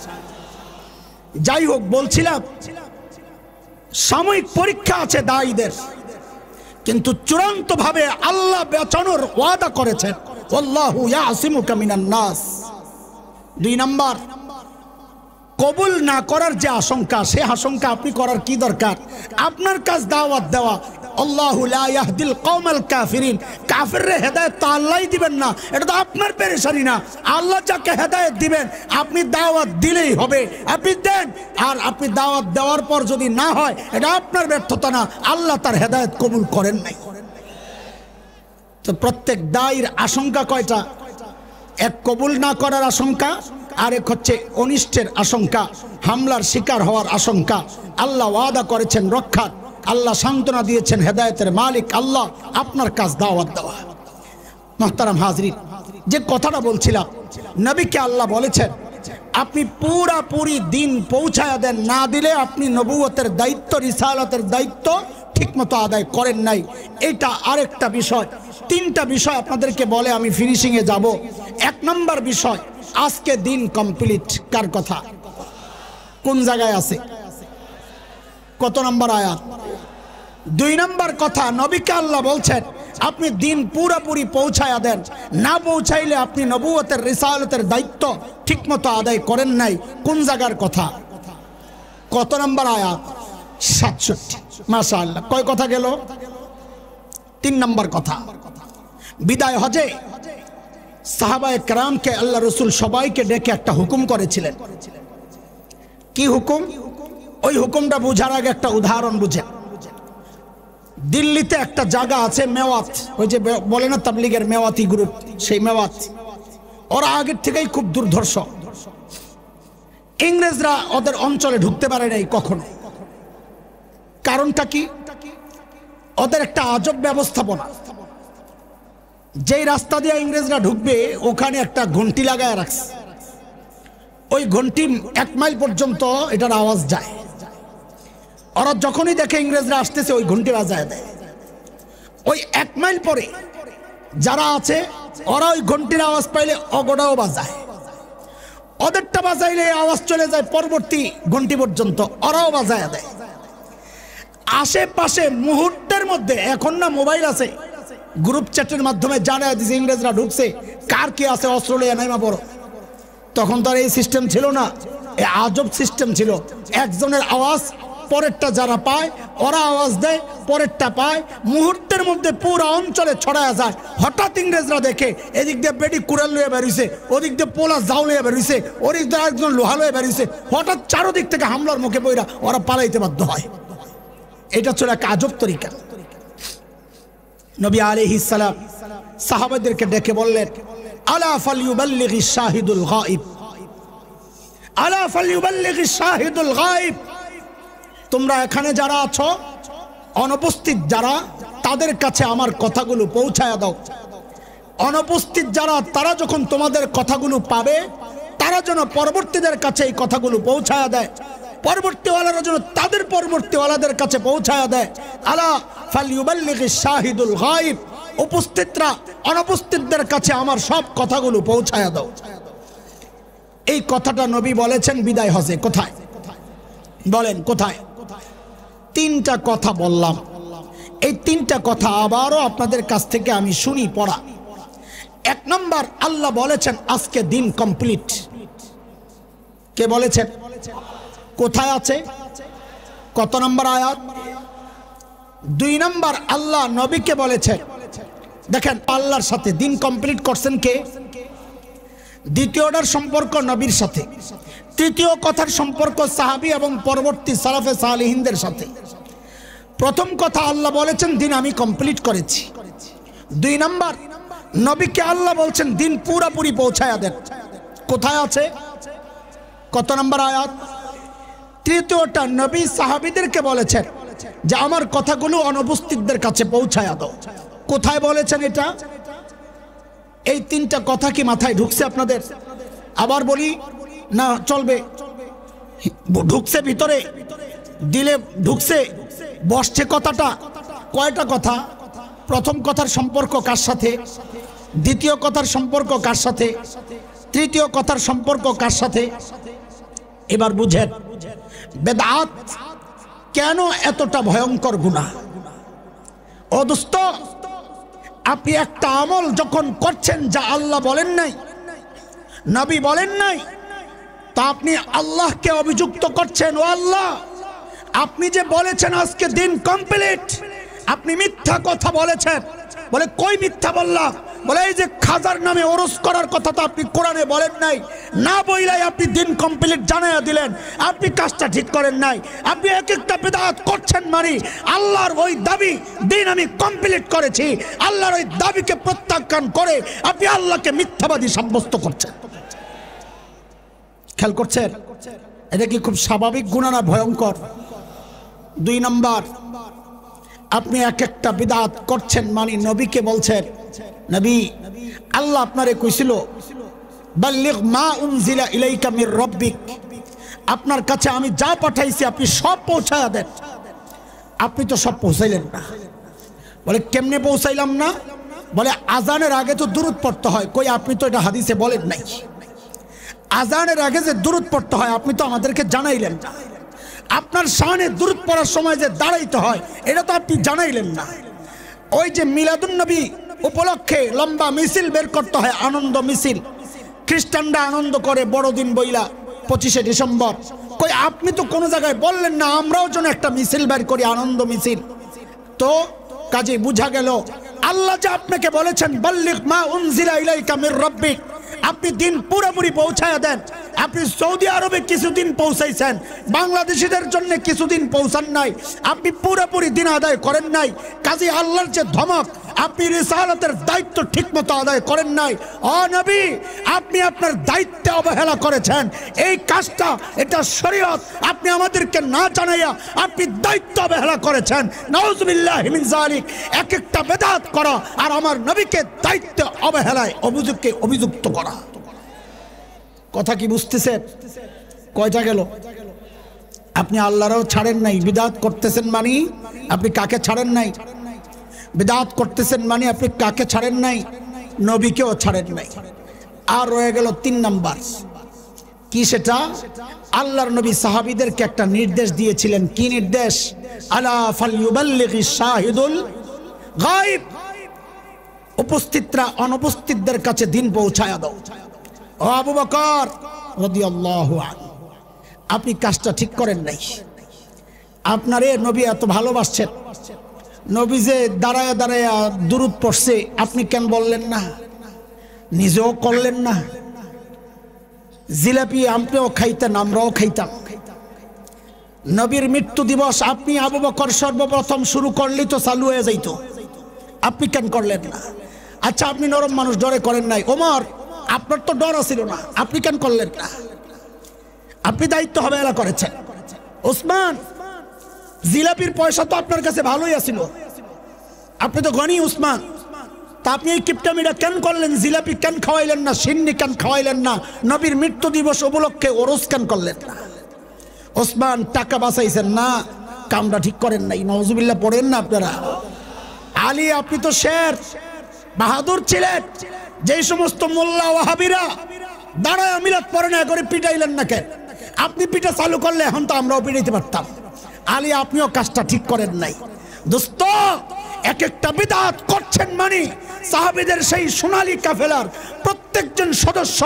যাই হোক, বলছিলাম সাময়িক পরীক্ষা আছে দায়ীদের, কিন্তু চূড়ান্ত ভাবে আল্লাহ বাঁচানোর ওয়াদা করেছেন, আল্লাহু ইয়াসিমুকা মিনান নাস। দুই নাম্বার, কবুল না করার যে আশঙ্কা, সে আশঙ্কা আপনি করার কি দরকার? আপনার কাজ দাওয়াত দেওয়া। আল্লাহু লা ইয়াহদিল কওমাল কাফিরিন, কাফিররে হেদায়েত তো আল্লাহই দিবেন না, এটা তো আপনার পেরেশানি না। আল্লাহ যাকে হেদায়েত দিবেন আপনি দাওয়াত দিলেই হবে, আপনি দেন। আর আপনি দাওয়াত দেওয়ার পর যদি না হয়, এটা আপনার ব্যর্থতা না, আল্লাহ তার হেদায়েত কবুল করেন নাই। তো প্রত্যেক দায়ীর আশঙ্কা কয়টা? এক কবুল না করার আশঙ্কা, আর এক হচ্ছে অনিষ্টের আশঙ্কা, হামলার শিকার হওয়ার আশঙ্কা। আল্লাহ ওয়াদা করেছেন রক্ষার, আল্লাহ সান্ত্বনা দিয়েছেন হেদায়েতের মালিক আল্লাহ। আপনার কাজ দাওয়াত দেওয়া। মুহতারাম হাজরিন, যে কথাটা বলছিলাম, নবীকে আল্লাহ বলেছেন আপনি পুরাপুরি দিন পৌঁছায়া দেন, না দিলে আপনি নবুয়তের দায়িত্ব, রিসালাতের দায়িত্ব ঠিকমতো আদায় করেন নাই। এটা আরেকটা বিষয়। তিনটা বিষয় আপনাদেরকে বলে আমি ফিনিশিংয়ে যাব। এক নম্বর বিষয়, আজকে দিন কমপ্লিট কার কথা? কোন জায়গায় আছে? কত নম্বর আয়াত? 2 নম্বর কথা, নবীকে আল্লাহ বলছেন আপনি দিন পুরোপুরি পৌঁছায়া দেন, না পৌঁছাইলে আপনি নবুয়তের রিসালাতের দায়িত্ব ঠিকমতো আদায় করেন নাই। কোন জায়গার কথা? কত নম্বর আয়াত? 67। মাশাআল্লাহ, কয় কথা গেল? 3 নম্বর কথা। বিদায় হজে সাহাবায়ে কেরামকে আল্লাহ রসুল সবাইকে ডেকে একটা হুকুম করেছিলেন। কি হুকুম? ওই হুকুমটা বোঝার আগে একটা উদাহরণ বুঝেন। দিল্লিতে একটা জায়গা আছে মেওয়াত, ওই যে বলে না তাবলিগের মেওয়াতি গ্রুপ, সেই মেওয়াত। ওরা আগের থেকেই খুব দুর্ধর্ষ। ইংরেজরা ওদের অঞ্চলে ঢুকতে পারে নাই কখনো। কারণটা কি? ওদের একটা আজব ব্যবস্থাপনা। যেই রাস্তা দিয়ে ইংরেজরা ঢুকবে ওখানে একটা ঘন্টি লাগায় রাখছে। ওই ঘন্টি 1 মাইল পর্যন্ত এটার আওয়াজ যায়। ওরা যখনই দেখে ইংরেজরা আসতেছে ওই ঘন্টি বাজায় দেয়। ওই 1 মাইল পরে যারা আছে ওরা ওই ঘন্টির আওয়াজ পাইলে অগোটাও বাজায়। ওদেরটা বাজাইলে আওয়াজ চলে যায় পরবর্তী ঘন্টি পর্যন্ত, ওরাও বাজায় দেয়। আশেপাশে মুহূর্তের মধ্যে, এখন না মোবাইল আছে, গ্রুপ চ্যাটের মাধ্যমে জানায় দিছে ইংরেজরা ঢুকছে, কার কি আছে অস্ত্র লইয়া নাইমা পড়ো। তখন তো আর এই সিস্টেম ছিল না, এই আজব সিস্টেম ছিল। একজনের আওয়াজ পরেরটা যারা পায় ওরা আওয়াজ দেয়, পরেরটা পায়, মুহূর্তের মধ্যে পুরো অঞ্চলে ছড়ায় যায়। হঠাৎ ইংরেজরা দেখে এদিক দিয়ে বেডি কুড়াল লইয়া বেরিয়েছে, ওদিক দিয়ে পোলা জাউ লইয়া বেরিয়েছে, ওদিক দিয়ে একজন লোহা লইয়া বেরিয়েছে, হঠাৎ চারোদিক থেকে হামলার মুখে পড়া ওরা পালাইতে বাধ্য হয়। এটা ছিল এক আজব তরিকা। নবী আলাইহিস সালাম সাহাবাদেরকে ডেকে বললেন, আলা ফালইউবাল্লিগিশ শাহিদুল গায়ব, আলা ফালইউবাল্লিগিশ শাহিদুল গায়ব। তোমরা এখানে যারা আছো, অনুপস্থিত যারা, তাদের কাছে আমার কথাগুলো পৌঁছায়া দাও। অনুপস্থিত যারা, তারা যখন তোমাদের কথাগুলো পাবে, তারা যেন পরবর্তীদের কাছে এই কথাগুলো পৌঁছায়া দেয়, পরবর্তীওয়ালারা যেন তাদের পরবর্তীওয়ালাদের কাছে পৌঁছায়া দেয়। আলা ফালইউবাল্লিগিশ শাহিদুল গায়ব, উপস্থিতরা অনুপস্থিতদের কাছে আমার সব কথাগুলো পৌঁছায়া দাও। এই কথাটা নবী বলেছেন বিদায় হজে। কোথায় বলেন, কোথায়? তিনটা কথা বললাম, এই তিনটা কথা আবারও আপনাদের কাছ থেকে আমি শুনি পড়া। এক নম্বর, আল্লাহ বলেছেন আজকে দিন কমপ্লিট। কে বলেছেন? কোথায় আছে? কত নম্বর আয়াত? 2 নম্বর, আল্লাহ নবীকে বলেছেন। দেখেন, আল্লাহর সাথে দিন কমপ্লিট করছেন কে? দ্বিতীয়টার সম্পর্ক নবীর সাথে, তৃতীয় কথার সম্পর্ক সাহাবী এবং পরবর্তী সালাফে সালেহিনদের সাথে। প্রথম কথা, আল্লাহ বলেছেন দিন আমি কমপ্লিট করেছি। 2 নম্বর, নবীকে আল্লাহ বলছেন দিন পুরোপুরি পৌঁছায়া দেন। কোথায় আছে? কত নম্বর আয়াত? তৃতীয়টা, নবী সাহাবীদেরকে বলেছেন যে আমার কথাগুলো অনুপস্থিতদের কাছে পৌঁছায়া দাও। কোথায় বলেছেন এটা? এই তিনটা কথা কি মাথায় ঢুকছে আপনাদের? আবার বলি না, চলবে? ঢুকছে ভিতরে, দিলে ঢুকছে, বসছে কথাটা। কয়টা কথা? প্রথম কথার সম্পর্ক কার সাথে? দ্বিতীয় কথার সম্পর্ক কার সাথে? তৃতীয় কথার সম্পর্ক কার সাথে? এবার বুঝেন বেদাত কেন এতটা ভয়ঙ্কর গুনাহ। ও দোস্ত, আপনি একটা আমল যখন করছেন যা আল্লাহ বলেন নাই, নবী বলেন নাই, তা আপনি আল্লাহকে অভিযুক্ত করছেন। ও আল্লাহ, আপনি যে বলেছেন আজকে দিন কমপ্লিট, আপনি মিথ্যা কথা বলেছেন। বলে কই মিথ্যা বললাম? বলে এই যে খাজার নামে ওরস করার কথা তো আপনি কোরআনে বলেন নাই, না বইলাই আপনি দিন কমপ্লিট জানাইয়া দিলেন, আপনি কাজটা ঠিক করেন নাই। আপনি এক একটা বিদআত করছেন, মানে আল্লাহর ওই দাবি দিন আমি কমপ্লিট করেছি, আল্লাহর ওই দাবিকে প্রত্যাখ্যান করে আপনি আল্লাহকে মিথ্যাবাদী সাব্যস্ত করছেন। খেয়াল করছেন? এটা কি খুব স্বাভাবিক গুনাহ না ভয়ঙ্কর? 2 নম্বর, আপনি এক একটা বিদআত করছেন, মানে নবীকে বলছেন নবী আল্লাহ আপনারে কইছিল বাল্লিগ মা উনজিলা ইলাইকা মির রাব্বিক, আপনার কাছে আমি যা পাঠাইছি আপনি সব পৌঁছায়া দেন। আপনি তো সব পৌঁছাইলেন না। বলে কেমনে পৌঁছাইলাম না? বলে আজানের আগে তো দুরূদ পড়তে হয়। কই আপনি তো এটা হাদিসে বলেন নাই। আজানের আগে যে দুরূদ পড়তে হয় আপনি তো আমাদেরকে জানাইলেন না। আপনার শানে দুরূদ পড়ার সময় যে দাঁড়াইতে হয় এটা তো আপনি জানাইলেন না। ওই যে মিলাদুন নবী উপলক্ষে লম্বা মিছিল বের করতে হয়, আনন্দ মিছিল, খ্রিস্টানরা আনন্দ করে বড়দিন বইলা 25শে ডিসেম্বর। কই আপনি তো কোনো জায়গায় বললেন না আমরাও যেন একটা মিছিল বের করি, আনন্দ মিছিল। তো কাজে বুঝা গেল আল্লাহ যে আপনাকে বলেছেন বাল্লিগ মা উনজিলা ইলাইকা মির রাব্বিক, আপনি দিন পুরোপুরি পৌঁছায়া দেন। আপনি সৌদি আরবে কিছুদিন পৌঁছাইছেন, বাংলাদেশিদের জন্য কিছুদিন পৌঁছান নাই, আপনি পুরোপুরি দিন আদায় করেন নাই। কাজী আল্লাহর যে ধমক, আপনি রিসালাতের দায়িত্ব ঠিকমতো আদায় করেন নাই। ও নবী, আপনি আপনার দায়িত্বে অবহেলা করেছেন। এই কাজটা, এটা শরীয়ত, আপনি আমাদেরকে না জানাইয়া আপনি দায়িত্ব অবহেলা করেছেন। নাউজুবিল্লাহি মিন যালিক। এক একটা বেদাত করা আর আমার নবীকে দায়িত্ব অবহেলায় অভিযুক্ত করা। কথা কি বুঝতেছেন? কয়টা গেল? আপনি আল্লাহরও ছাড়েন নাই, বিদআত করতেছেন মানে আপনি কাকে ছাড়েন নাই? বিদআত করতেছেন মানে আপনি কাকে ছাড়েন নাই? নবীকেও ছাড়েন নাই। আর রয়ে গেল 3 নাম্বার। কি সেটা? আল্লাহর নবী সাহাবীদেরকে একটা নির্দেশ দিয়েছিলেন। কি নির্দেশ? আলা ফালইউবাল্লিগিশ শাহিদুল গায়ব, উপস্থিতরা অনুপস্থিতদের কাছে দিন পৌঁছায়া দাও। ও আবু বকর রাদিয়াল্লাহু আনহু, আপনি কাজটা ঠিক করেন নাই। আপনারে নবী এত ভালোবাসছেন, নবী যে দাঁড়ায় দাঁড়ায় দুরূদ পড়ছে, আপনি কেন বললেন না? নিজেও করলেন না। জিলাপি আপনিও খাইতেন, আমরাও খাইতাম। নবীর মৃত্যু দিবস আপনি আবু বকর সর্বপ্রথম শুরু করলেই তো চালু হয়ে যাইতো, আপনি কেন করলেন না? আচ্ছা, আপনি নরম মানুষ, ডরে করেন নাই। ওমর, আপনার তো ডর ছিল না, আপনি কেন করলেন না? আপনি দায়িত্ব অবহেলা করেছেন। ওসমান, জিলাপির পয়সা তো আপনার কাছে ভালোই আছিল, আপনি তো গনি উসমান, তা আপনি এই কিপটামিটা কেন করলেন? জিলাপি কেন খাওয়াইলেন না? সিন্নি কেন খাওয়াইলেন না? নবীর মৃত্যু দিবস উপলক্ষে ওরস কেন করলেন না? ওসমান টাকা বাঁচাইছেন না, কামটা ঠিক করেন নাই। নওজুবিল্লাহ পড়েন না আপনারা। আলী, আপনি তো শের বাহাদুর ছিলেন, যেই সমস্ত মোল্লা ওয়াহাবিরা দাঁড়ায় মিলাদ পড়ে না করে পিটাইলেন না কেন? আপনি পিটা চালু করলে এখন তো আমরাও পিটাইতে পারতাম। আলী, আপনিও কাজটা ঠিক করেন নাই। দোস্ত, এক একটা বিদআত করছেন মানে সাহাবীদের সেই সোনালী কাফেলার প্রত্যেকজন সদস্য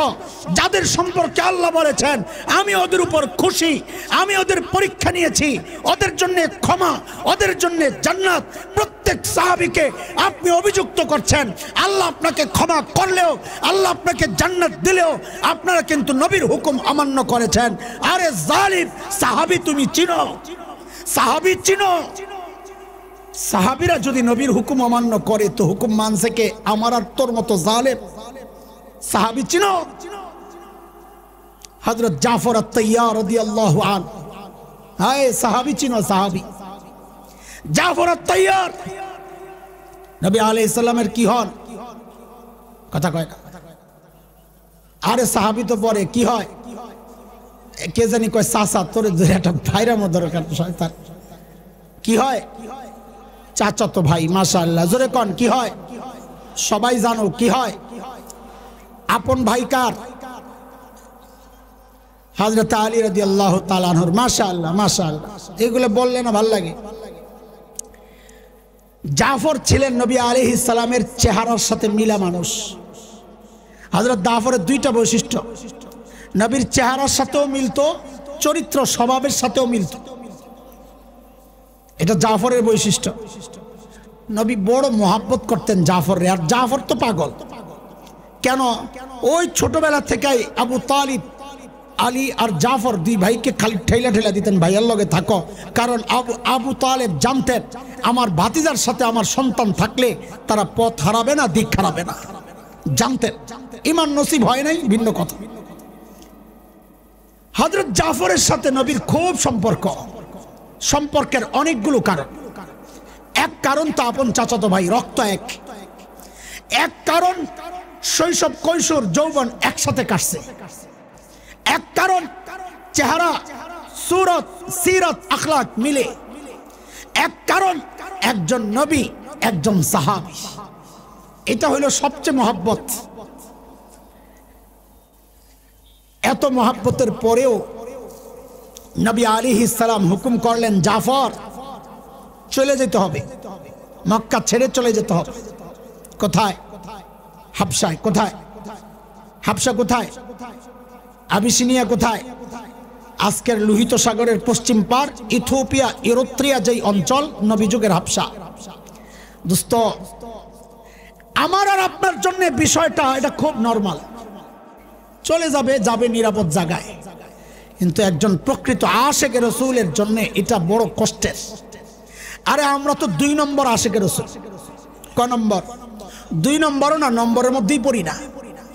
যাদের সম্পর্কে আল্লাহ বলেছেন আমি ওদের উপর খুশি, আমি ওদের পরীক্ষা নিয়েছি, ওদের জন্য ক্ষমা, ওদের জন্য জান্নাত, প্রত্যেক সাহাবীকে আপনি অভিযুক্ত করছেন। আল্লাহ আপনাকে ক্ষমা করলেও, আল্লাহ আপনাকে জান্নাত দিলেও আপনারা কিন্তু নবীর হুকুম অমান্য করেছেন। আরে জালিম সাহাবী, তুমি চিনো? সাহাবী চিনো? সাহাবীরা যদি নবীর হুকুম অমান্য করে তো হুকুম মানছে কে? আমার আর তোর মতো জালেম। সাহাবী চিনো? হযরত জাফর আত-তাইয়ার রাদিয়াল্লাহু আনহু, হায় সাহাবী চিনো? সাহাবী জাফর আত-তাইয়ার নবী আলাইহিস সালামের কি হন? কথা কয় না। আরে সাহাবী তো পরে কি হয়? কে জানি কয় চাচা, তোর একটা ভাইরা মতো দরকার শয়তান। কি হয়? চাচাতো ভাই। মাশাআল্লাহ, জোরে কোন কি হয়? সবাই জানো কি হয়? আপন ভাই কার? হযরত আলী রাদিয়াল্লাহু তাআলা আনহুর। মাশাআল্লাহ, মাশাআল্লাহ, এগুলো বললে না ভাল লাগে। জাফর ছিলেন নবী আলাইহিস সালামের চেহারার সাথে মিলা মানুষ। হযরত জাফরের দুইটা বৈশিষ্ট্য, নবীর চেহারার সাথেও মিলতো, চরিত্র স্বভাবের সাথেও মিলতো। এটা জাফরের বৈশিষ্ট্য। নবী বড় মোহাব্বত করতেন জাফরে। আর জাফর তো পাগল। কেন? ওই ছোটবেলা থেকেই আবু তালিব, আলী আর জাফর দুই ভাইকে খালি ঠেলা ঠেলা দিতেন, ভাইয়ের লগে থাকো। কারণ আবু তালেব জানতেন আমার ভাতিজার সাথে আমার সন্তান থাকলে তারা পথ হারাবে না, দিক হারাবে না। জানতেন। ঈমান নসিব হয় নাই ভিন্ন কথা। হযরত জাফরের সাথে নবীর খুব সম্পর্ক। সম্পর্কের অনেকগুলো কারণ। এক কারণ তো আপন চাচাতো ভাই, রক্ত এক। এক কারণ শৈশব, কৈশোর, যৌবন একসাথে কাটছে। এক কারণ চেহারা, সুরত, সিরত, আখলাক মিলে। এক কারণ একজন নবী, একজন সাহাবী। এটা হলো সবচেয়ে মহব্বত। এত মহব্বতের পরেও নবী আলাইহিস সালাম হুকুম করলেন জাফর চলে যেতে হবে, মক্কা ছেড়ে চলে যেতে হবে। কোথায়? হাবশায়। কোথায়? হাবশা কোথায়? আবিসিনিয়া কোথায়? আজকের লোহিত সাগরের পশ্চিম পার, ইথিওপিয়া, ইরিত্রিয়া যেই অঞ্চল, নবী যুগের হাবশা। দোস্ত, আমার আর আপনার জন্য বিষয়টা এটা খুব নরমাল, চলে যাবে, যাবে নিরাপদ জায়গায়। কিন্তু একজন প্রকৃত আশিকে রাসূলের জন্য এটা বড় কষ্টের। আরে আমরা তো 2 নম্বর আশিকে রাসূল। ক নম্বর? 2 নম্বরও না, নম্বরের মধ্যেই পড়ি না,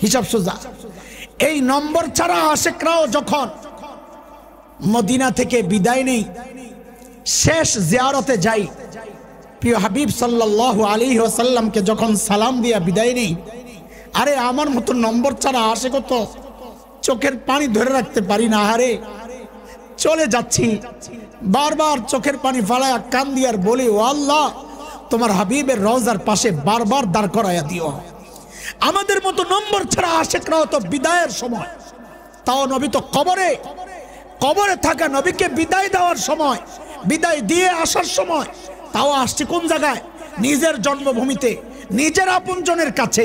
হিসাব সোজা। এই নম্বর ছাড়া আশিকরাও যখন মদিনা থেকে বিদায় নেই, শেষ জিয়ারতে যাই, প্রিয় হাবিব সাল্লাল্লাহু আলাইহি ওয়াসাল্লামকে যখন সালাম দিয়া বিদায় নেই, আরে আমার মতো নম্বর ছাড়া আশিক তো চোখের পানি ধরে রাখতে পারি না। আরে চলে যাচ্ছি, বারবার চোখের পানি ফালায়া কান্দি আর বলি, ও আল্লাহ, তোমার হাবিবের রওজার পাশে বারবার দাঁড় করাইয়া দিও। আমাদের মতো নম্বর ছাড়া আশিকরাও তো বিদায়ের সময়, তাও নবী তো কবরে, কবরে থাকা নবীকে বিদায় দেওয়ার সময়, বিদায় দিয়ে আসার সময়, তাও আসছে কোন জায়গায়? নিজের জন্মভূমিতে, নিজের আপনজনের কাছে।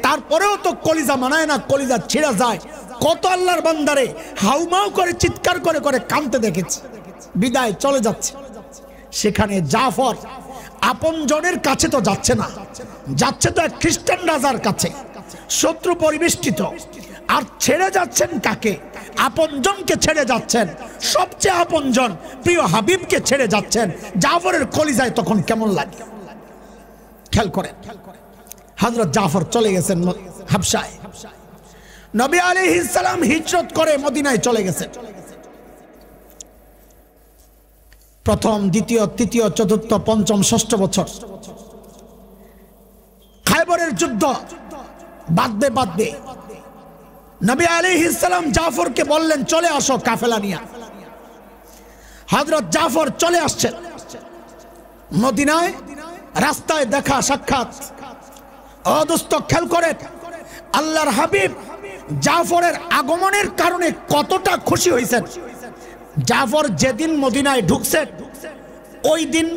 তারপরেও তো কলিজা মানায় না, কলিজা ছিঁড়া যায়। কত আল্লাহর বান্দারে হাউমাউ করে চিৎকার করে করে কাঁদতে দেখেছি, বিদায় চলে যাচ্ছে। সেখানে জাফর আপনজনের কাছে তো যাচ্ছে না, যাচ্ছে তো এক খ্রিস্টান রাজার কাছে, শত্রু পরিবেষ্টিত। আর ছেড়ে যাচ্ছেন কাকে? আপনজনকে ছেড়ে যাচ্ছেন, সবচেয়ে আপনজন প্রিয় হাবিবকে ছেড়ে যাচ্ছেন। জাফরের কলিজায় তখন কেমন লাগে খেয়াল করেন। হযরত জাফর চলে গেছেন হাবশায়। নবী আলাইহিস সালাম হিজরত করে মদিনায় চলে গেছেন। প্রথম, দ্বিতীয়, তৃতীয়, চতুর্থ, পঞ্চম, ষষ্ঠ বছর খায়বরের যুদ্ধ বাঁধবে। নবী আলাইহিস সালাম জাফরকে বললেন চলে আসো কাফেলা নিয়ে। হযরত জাফর চলে আসছেন মদিনায়। রাস্তায় দেখা সাক্ষাৎ। অদস্ত খেল করে আল্লাহর হাবিব জাফরের আগমনের কারণে কতটা খুশি হয়েছেন। জাফর যেদিন মদিনায় ঢুকছেন ওই দিন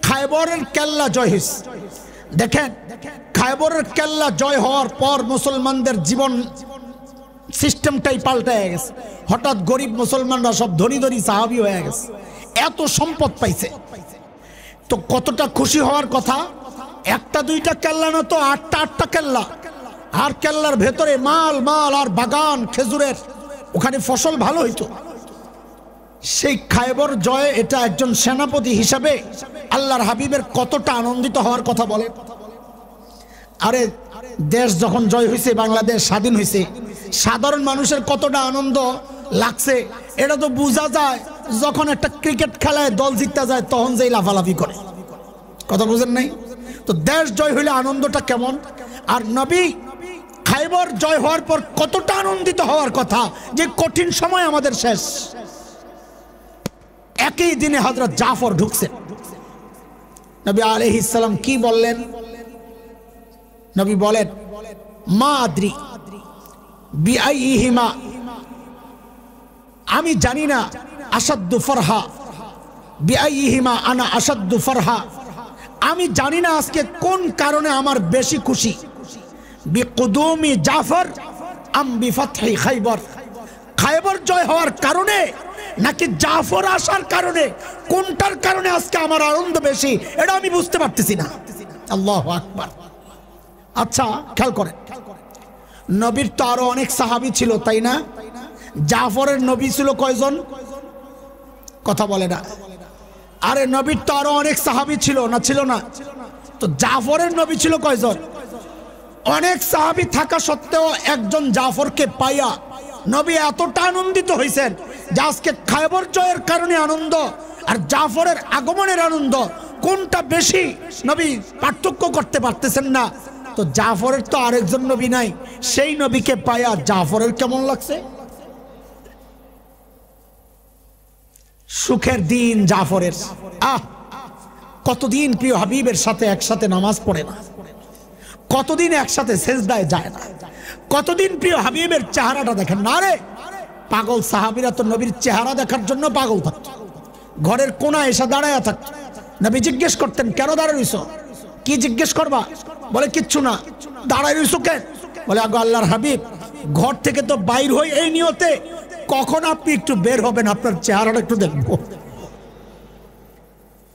খায়বরের কেল্লা জয় হয়েছে। দেখেন, খায়বরের কেল্লা জয় হওয়ার পর মুসলমানদের জীবন সিস্টেমটাই পাল্টে গেছে। হঠাৎ গরিব মুসলমানরা সব ধনী ধনী সাহাবী হয়ে গেছে, এত সম্পদ পাইছে। তো কতটা খুশি হওয়ার কথা। একটা দুইটা কেল্লা না তো আটটা কেল্লা, আর কেল্লার ভেতরে মাল মাল আর বাগান খেজুরের, ওখানে ফসল ভালো হইতো। সেই খায়বর জয়ে এটা একজন সেনাপতি হিসাবে আল্লাহর হাবিবের কতটা আনন্দিত হওয়ার কথা বলে। আরে দেশ যখন জয় হয়েছে, বাংলাদেশ স্বাধীন হয়েছে, সাধারণ মানুষের কতটা আনন্দ লাগছে এটা তো বোঝা যায় যখন একটা ক্রিকেট খেলায় দল জিততে যায় তখন যেই লাফালাফি করে। কথা বুঝেন নাই? তো দেশ জয় হইলে আনন্দটা কেমন। আর নবী খায়বর জয় হওয়ার পর কতটা আনন্দিত হওয়ার কথা যে কঠিন সময় আমাদের শেষ। একই দিনে হযরত জাফর ঢুকছেন। নবী আলাইহিস সালাম কি বললেন? নবী বলেন মা আদ্রি বিআইহিমা, আমি জানি না আসাদ্দু ফরহা বিআইহিমা আনা আসাদ্দু ফরহা, আমি জানি না আজকে কোন কারণে আমার বেশি খুশি। বিকুদুমি জাফর আম বিফাতহি খায়বর, খায়বর জয় হওয়ার কারণে নাকি জাফর আসার কারণে, কোনটার কারণে আজকে আমার আনন্দ বেশি এটা আমি বুঝতে পারতেছি না। আল্লাহু আকবার। আচ্ছা খেয়াল করেন, নবীর তো আরো অনেক সাহাবী ছিল তাই না? জাফরের নবী ছিল কয়জন? কথা বলে না। আরে নবীর তো আরো অনেক সাহাবী ছিল না, ছিল না? তো জাফরের নবী ছিল কয়জন? অনেক সাহাবী থাকা সত্ত্বেও একজন জাফরকে পাইয়া নবী এতটা আনন্দিত হয়েছেন যে আজকে খায়বর জয়ের কারণে আনন্দ আর জাফরের আগমনের আনন্দ কোনটা বেশি নবী পার্থক্য করতে পারতেছেন না। তো জাফরের তো আরেকজন নবী নাই, সেই নবীকে পাইয়া জাফরের কেমন লাগছে? সুখের দিন জাফরের। কতদিন প্রিয় হাবিবের সাথে একসাথে নামাজ পড়ে না, কতদিন একসাথে সেজদায় যায় না, কতদিন প্রিয় হাবিবের চেহারাটা দেখেন না। রে পাগল সাহাবীরা তো নবীর চেহারা দেখার জন্য পাগল থাকত, ঘরের কোনায় এসে দাঁড়ায় থাকত। নবী জিজ্ঞেস করতেন কেন দাঁড়ায় রইছো? কি জিজ্ঞেস করবা? বলে কিচ্ছু না। দাঁড়ায় রইছো কেন? বলে আগো আল্লাহর হাবিব ঘর থেকে তো বাইর হই এই নিয়তে, কখন আপনি একটু বের হবেন আপনার চেহারাটা একটু দেখবো।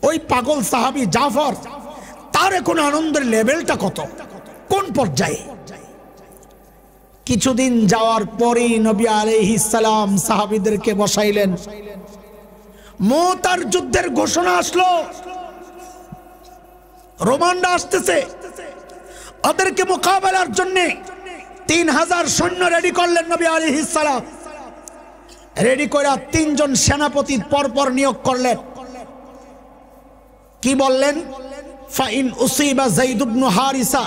ওই পাগল সাহাবী জাফর, তার এখন আনন্দের লেভেলটা কত, কোন পর্যায়ে। কিছুদিন যাওয়ার পরেই নবী আলাইহিস সালাম সাহাবীদেরকে বসাইলেন। মুতার যুদ্ধের ঘোষণা আসলো, রোমানরা আসতেছে, ওদেরকে মোকাবেলার জন্য 3000 সৈন্য রেডি করলেন নবী আলাইহিস সালাম। রেডি করে 3 জন সেনাপতি পরপর নিয়োগ করলেন। কি বললেন? ফাইন উসিবা যায়েদ ইবনে হারিসা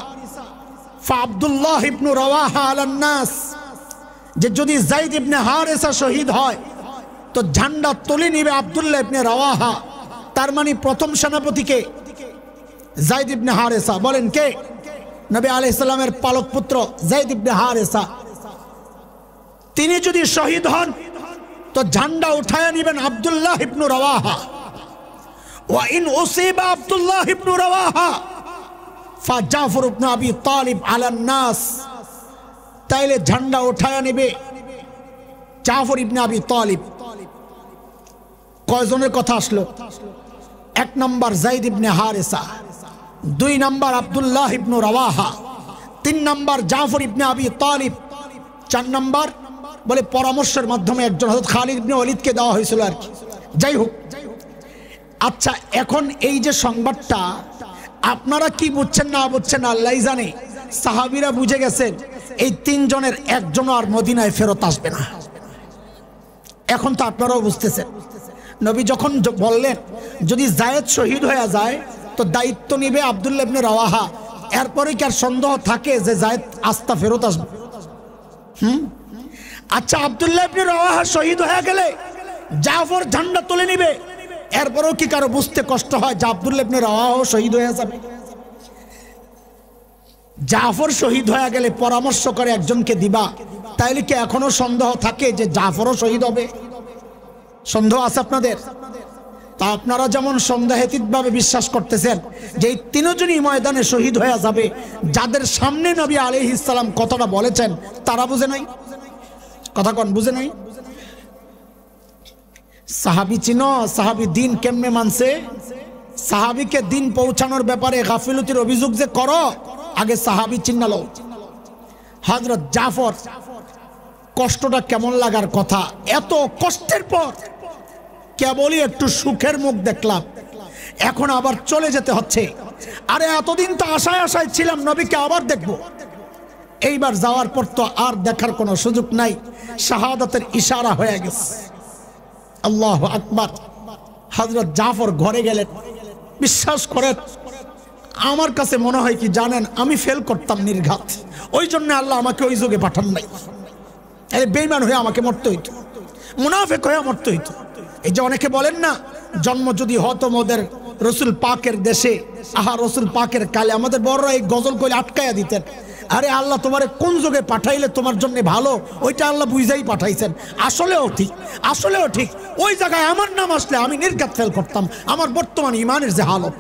ফা আব্দুল্লাহ ইবনে রাওয়াহা আলান নাস, যে যদি যায়েদ ইবনে হারিসা শহীদ হয় তো ঝান্ডা তুলে নিবে আব্দুল্লাহ ইবনে রাওয়াহা। তার মানে প্রথম সেনাপতিকে যায়েদ ইবনে হারিসা। বলেন কে? নবী আলাইহিস সালামের পালক পুত্র যায়েদ ইবনে হারিসা। তিনি যদি শহীদ হন তো ঝান্ডা উঠায় নেবেন আব্দুল্লাহ ইবনে রাওয়াহা। ওয়া ইন উসিবা আব্দুল্লাহ ইবনে রাওয়াহা ফা জাফর ইবনে আবি তালিব আলান নাস, তাইলে ঝান্ডা উঠায় নেবে জাফর ইবনে আবি তালিব। কয়জনের কথা আসলো? এক নম্বর যায়েদ ইবনে হারেসা, 2 নম্বর আব্দুল্লাহ ইবনে রাওয়াহা, 3 নম্বর জাফর ইবনে আবি তালিব, 4 নম্বর বলে পরামর্শের মাধ্যমে একজন হযরত খালিদ ইবনে ওয়ালিদকে দেওয়া হয়েছিল আর কি। যাই হোক, আচ্ছা এখন এই যে সংবাদটা আপনারা কি বুঝছেন না বুঝছেন আল্লাহই জানে। সাহাবীরা বুঝে গেছেন এই 3 জনের একজন আর মদিনায় ফেরত আসবে না। এখন তো আপনারাও বুঝতেছেন, নবী যখন বললেন যদি যায়েদ শহীদ হয়ে যায় তো দায়িত্ব নিবে আব্দুল্লাহ ইবনে রাওয়াহা, এরপরে কি আর সন্দেহ থাকে যে যায়েদ আস্থা ফেরত আসবে? আচ্ছা আব্দুল্লাহ ইবনে রাওয়াহা শহীদ হয়ে গেলে জাফর ঝান্ডা তুলে নিবে, এরপরেও কি কারো বুঝতে কষ্ট হয় যে আব্দুল্লাহ ইবনে রাওয়াহা শহীদ হয়ে যাবে? জাফর শহীদ হয়ে গেলে পরামর্শ করে একজনকে দিবা, তাইলে কি এখনো সন্দেহ থাকে যে জাফরও শহীদ হবে? সন্দেহ আছে আপনাদের? তা আপনারা যেমন সন্দেহাতীতভাবে বিশ্বাস করতেছেন যে এই 3 জনই ময়দানে শহীদ হয়ে যাবে, যাদের সামনে নবী আলাইহিস সালাম কথাটা বলেছেন তারা বুঝে নাই? কথা কোন বুঝে নাই? সাহাবী চিনো, সাহাবী দিন কেমনে মানছে? সাহাবীকে দিন পৌঁছানোর ব্যাপারে গাফিলতির অভিযোগ যে করো, আগে সাহাবী চিন্নালো। হযরত জাফর কষ্টটা কেমন লাগার কথা, এত কষ্টের পর কেবলই একটু সুখের মুখ দেখলাম, এখন আবার চলে যেতে হচ্ছে। আরে এতদিন তো আশায় আশায় ছিলাম নবীকে আবার দেখব, এইবার যাওয়ার পর তো আর দেখার কোনো সুযোগ নাই, শাহাদাতের ইশারা হয়ে গেছে। আল্লাহু আকবার। হযরত জাফর ঘরে গেলেন। বিশ্বাস করেন আমার কাছে মনে হয় কি জানেন, আমি ফেল করতাম নির্ঘাত, ওই জন্য আল্লাহ আমাকে ওই যুগে পাঠান নাই। আরে বেঈমান হয়ে আমাকে মরতে হইতো, মুনাফিক হয়ে মরতে হইতো। এই যে অনেকে বলেন না, জন্ম যদি হতো মোদের রসুল পাকের দেশে, আহা রসুল পাকের কালে, আমাদের বড়রা এই গজল কইলে আটকায়া দিতেন। আরে আল্লাহ তোমারে কোন যুগে পাঠাইলে তোমার জন্য ভালো, ওইটা আল্লাহ বুঝাই পাঠাইছেন। আসলেও ঠিক, আসলেও ঠিক। ওই জায়গায় আমার নাম আসলে আমি নির্ঘাত ফেল করতাম, আমার বর্তমান ইমানের যে হালত।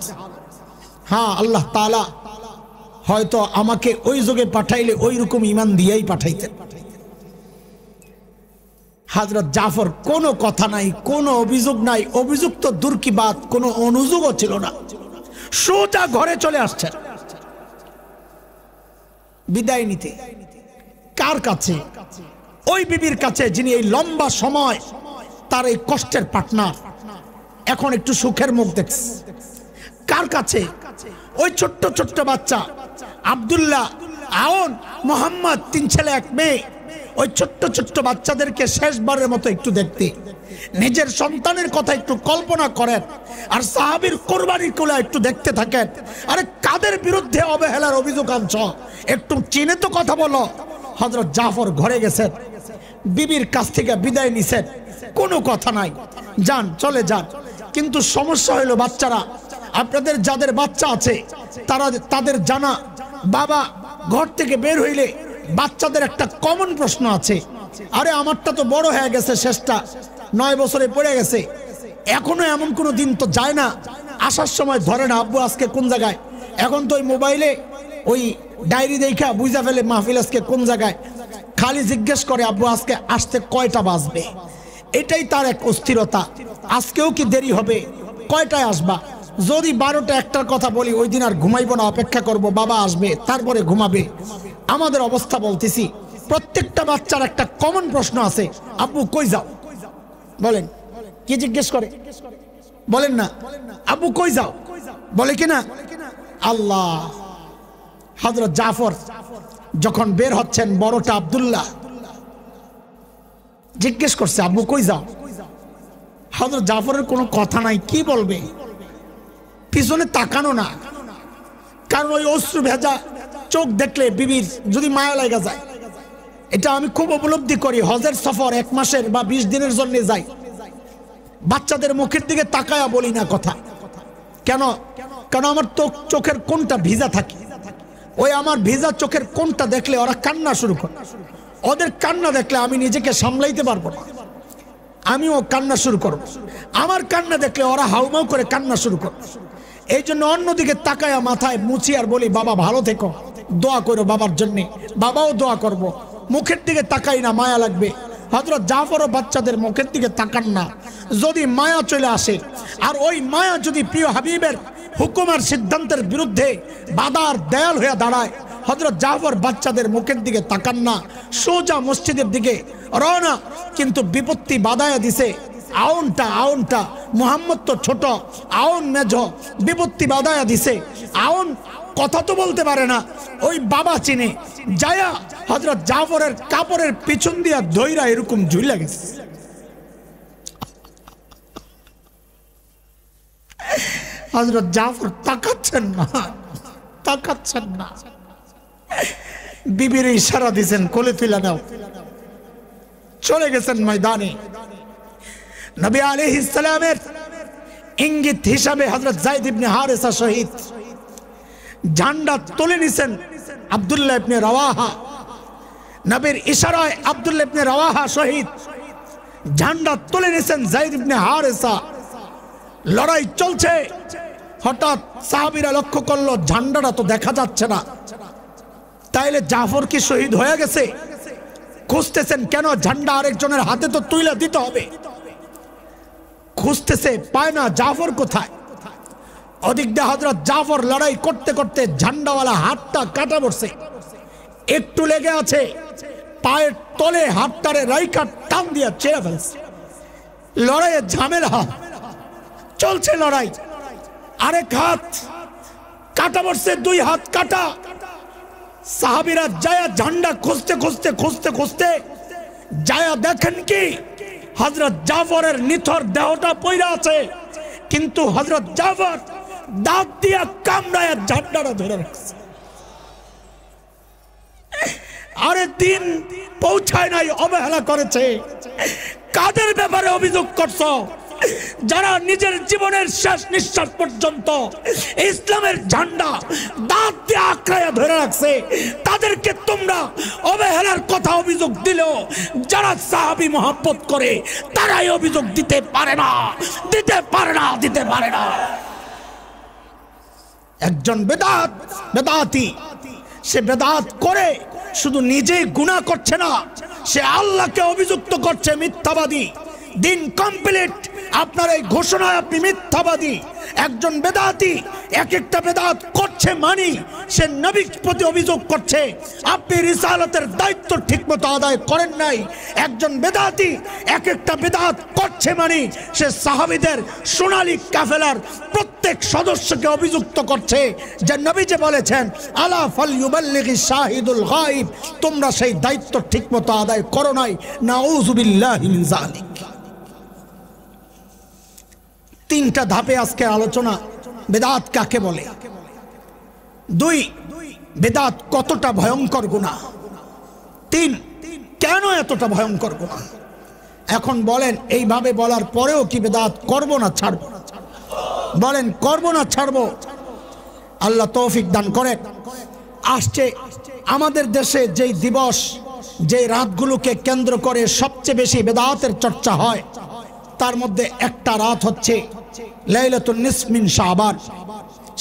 হ্যাঁ, আল্লাহ তাআলা হয়তো আমাকে ওই যুগে পাঠাইলে ওই রকম ইমান দিয়েই পাঠাইতেন। হযরত জাফর কোনো কথা নাই, কোনো অভিযোগ নাই, অভিযোগ তো দূর কি বাত, কোনো অনুযোগও ছিল না, সোজা ঘরে চলে আসছেন বিদায় নিতে। কার কাছে? ওই বিবির কাছে যিনি এই লম্বা সময় তার এই কষ্টের পার্টনার, এখন একটু সুখের মুখ দেখছে। কার কাছে? ওই ছোট্ট ছোট্ট বাচ্চা আব্দুল্লাহ, আওন, মোহাম্মদ, 3 ছেলে 1 মেয়ে, ওই ছোট্ট ছোট্ট বাচ্চাদেরকে শেষবারের মতো একটু দেখতে, নিজের সন্তানের কথা একটু কল্পনা করেন, আর সাহাবীর কুরবানির কোলা একটু দেখতে থাকেন। আরে কাদের বিরুদ্ধে অবহেলার অভিযোগ আনছ, একটু চিনে তো কথা বলো। হযরত জাফর ঘরে গেছেন, বিবির কাছ থেকে বিদায় নিছেন, কোনো কথা নাই, যান চলে যান। কিন্তু সমস্যা হলো বাচ্চারা, আপনাদের যাদের বাচ্চা আছে তাদের জানা, বাবা ঘর থেকে বের হইলে বাচ্চাদের একটা কমন প্রশ্ন আছে, আরে আমারটা তো বড় হয়ে গেছে, শেষটা 9 বছরে পড়ে গেছে, এখনো এমন কোনো দিন তো যায় না আসার সময় ধরে না আব্বু আজকে কোন জায়গায়। এখন তো ওই মোবাইলে ওই ডায়েরি দেখা বুঝা ফেলে মাহফিল আজকে কোন জায়গায়, খালি জিজ্ঞেস করে আব্বু আজকে আসতে কয়টা বাজবে। এটাই তার এক অস্থিরতা, আজকেও কি দেরি হবে, কয়টায় আসবা। যদি 12টা 1টার কথা বলি ওই দিন আর ঘুমাইবো না, অপেক্ষা করব বাবা আসবে তারপরে ঘুমাবে। আমাদের অবস্থা বলতেছি, প্রত্যেকটা বাচ্চার একটা কমন প্রশ্ন আছে, আব্বু কই যাও? বলেন কি জিজ্ঞেস করে? বলেন না, আব্বু কই যাও বলে কিনা? আল্লাহ। হযরত জাফর যখন বের হচ্ছেন, বড়টা আব্দুল্লাহ জিজ্ঞেস করছে আব্বু কই যাও? হযরত জাফরের কোনো কথা নাই, কি বলবে, পিছনে তাকানো না, কারণ ওই অশ্রু ভেজা চোখ দেখলে বিবির যদি মায়া লাগা যায়। এটা আমি খুব উপলব্ধি করি, হজের সফর 1 মাসের বা 20 দিনের জন্য যাই, বাচ্চাদের মুখের দিকে তাকায়া বলি না কথা। কেন? কারণ আমার চোখের কোনটা ভিজা থাকে, ওই আমার ভিজা চোখের কোনটা দেখলে ওরা কান্না শুরু করে, ওদের কান্না দেখলে আমি নিজেকে সামলাইতে পারবো না, আমিও কান্না শুরু করব। আমার কান্না দেখলে ওরা হাউমাউ করে কান্না শুরু করে। এই জন্য অন্যদিকে তাকায়া মাথায় মুছি আর বলি বাবা ভালো থেকো, দোয়া করো বাবার জন্য, বাবাও দোয়া করব। মুখের দিকে তাকাই না, মায়া লাগবে। হযরত জাফর ও বাচ্চাদের মুখের দিকে তাকান না। যদি মায়া চলে আসে আর ওই মায়া যদি প্রিয় হাবিবের হুকুমের সিদ্ধান্তের বিরুদ্ধে বাধার দেয়াল হয়ে দাঁড়ায়, হযরত জাফর বাচ্চাদের মুখের দিকে তাকান না, সোজা মসজিদের দিকে রওনা। কিন্তু বিপত্তি বাধায় দিছে আউনটা মুহাম্মদ তো ছোট, আউন মেজ, বিপত্তি বাধায় দিছে। আউন কথা তো বলতে পারে না, ওই বাবা চিনে যায়া হযরত জাফরের কাপড়ের পিছন দিয়া ধইরা এরকম ঝুলে গেছে। হযরত জাফর তাকাচ্ছেন না, বিবির ইশারা দিয়েছেন কোলে তুলে নাও, চলে গেছেন ময়দানে। নবী আলাইহিস সালামের ইঙ্গিত হিসাবে হযরত যায়েদ ইবনে হারেসা শহীদ, ঝান্ডা তুলে নিছেন আব্দুল্লাহ ইবনে রাওয়াহা। নবীর ইশারায় আব্দুল্লাহ ইবনে রাওয়াহা শহীদ, ঝান্ডা তুলে নিছেন যায়েদ ইবনে হারেসা। লড়াই চলছে, হঠাৎ সাহাবীরা লক্ষ্য করলো ঝান্ডাটা তো দেখা যাচ্ছে না, তাইলে জাফর কি শহীদ হয়ে গেছে? খুঁজতেছেন, কেন ঝান্ডা আরেকজনের হাতে তো তুলে দিতে হবে। খুঁজতেছে, পায় না, জাফর কোথায়? ওদিক দিয়ে হযরত জাফর লড়াই করতে করতে ঝান্ডাওয়ালা হাতটা কাটা পড়ছে, একটু লেগে আছে, পায়ের তলে হাতটারে রাইখা টান দিয়া ছেড়ে ফেলছে। লড়াইয়ে ঝামেলা চলছে, লড়াই, আরেক হাত কাটা পড়ছে, দুই হাত কাটা। সাহাবীরা যায়া ঝান্ডা খুঁজতে যায়া দেখেন কি হযরত জাফরের নিথর দেহটা পইরা আছে, কিন্তু হযরত জাফর দাঁত দিয়া কামড়ায়া ঝান্ডাটা ধরে রাখছে। আরে দিন পৌঁছায় নাই, অবহেলা করেছে। কাদের ব্যাপারে অভিযোগ করছো? যারা নিজের জীবনের শেষ নিঃশ্বাস পর্যন্ত ইসলামের ঝান্ডা দাঁত দিয়ে আঁকড়াইয়া ধরে রাখছে, তাদেরকে তোমরা অবহেলার কথা অভিযোগ দিলেও যারা সাহাবী মহব্বত করে তারাই অভিযোগ দিতে পারে না। একজন বেদাতি, সে বেদাত করে শুধু নিজেই গুনাহ করছে না, সে আল্লাহকে অভিযুক্ত করছে মিথ্যাবাদী। দিন কমপ্লিট, আপনার এই ঘোষণায় আপনি মিথ্যাবাদী। একজন বেদাতি এক একটা বেদাত করছে মানি সে নবীর প্রতি অভিযোগ করছে আপনি রিসালাতের দায়িত্ব ঠিকমতো আদায় করেন নাই। একজন বেদাতি এক একটা বেদাত করছে মানি সে সাহাবীদের সোনালী কাফেলার প্রত্যেক সদস্যকে অভিযুক্ত করছে যে নবী যে বলেছেন আলা ফালইউবাল্লিগিশ শাহিদুল গায়ব, তোমরা সেই দায়িত্ব ঠিকমতো আদায় করো নাই। নাউযু বিল্লাহি মিন যালিক। তিনটা ধাপে আজকের আলোচনা। বেদাত কাকে বলে? দুই, বেদাত কতটা ভয়ঙ্কর গুনাহ? তিন, কেন এতটা ভয়ঙ্কর গুনাহ? এখন বলেন, এইভাবে বলার পরেও কি বেদাত করব না ছাড়ব? বলেন, করব না ছাড়ব? আল্লাহ তৌফিক দান করেন। আসছে আমাদের দেশে যেই দিবস, যেই রাতগুলোকে কেন্দ্র করে সবচেয়ে বেশি বেদাতের চর্চা হয়, তার মধ্যে একটা রাত হচ্ছে লাইলাতুন নিসফ মিন শাবান।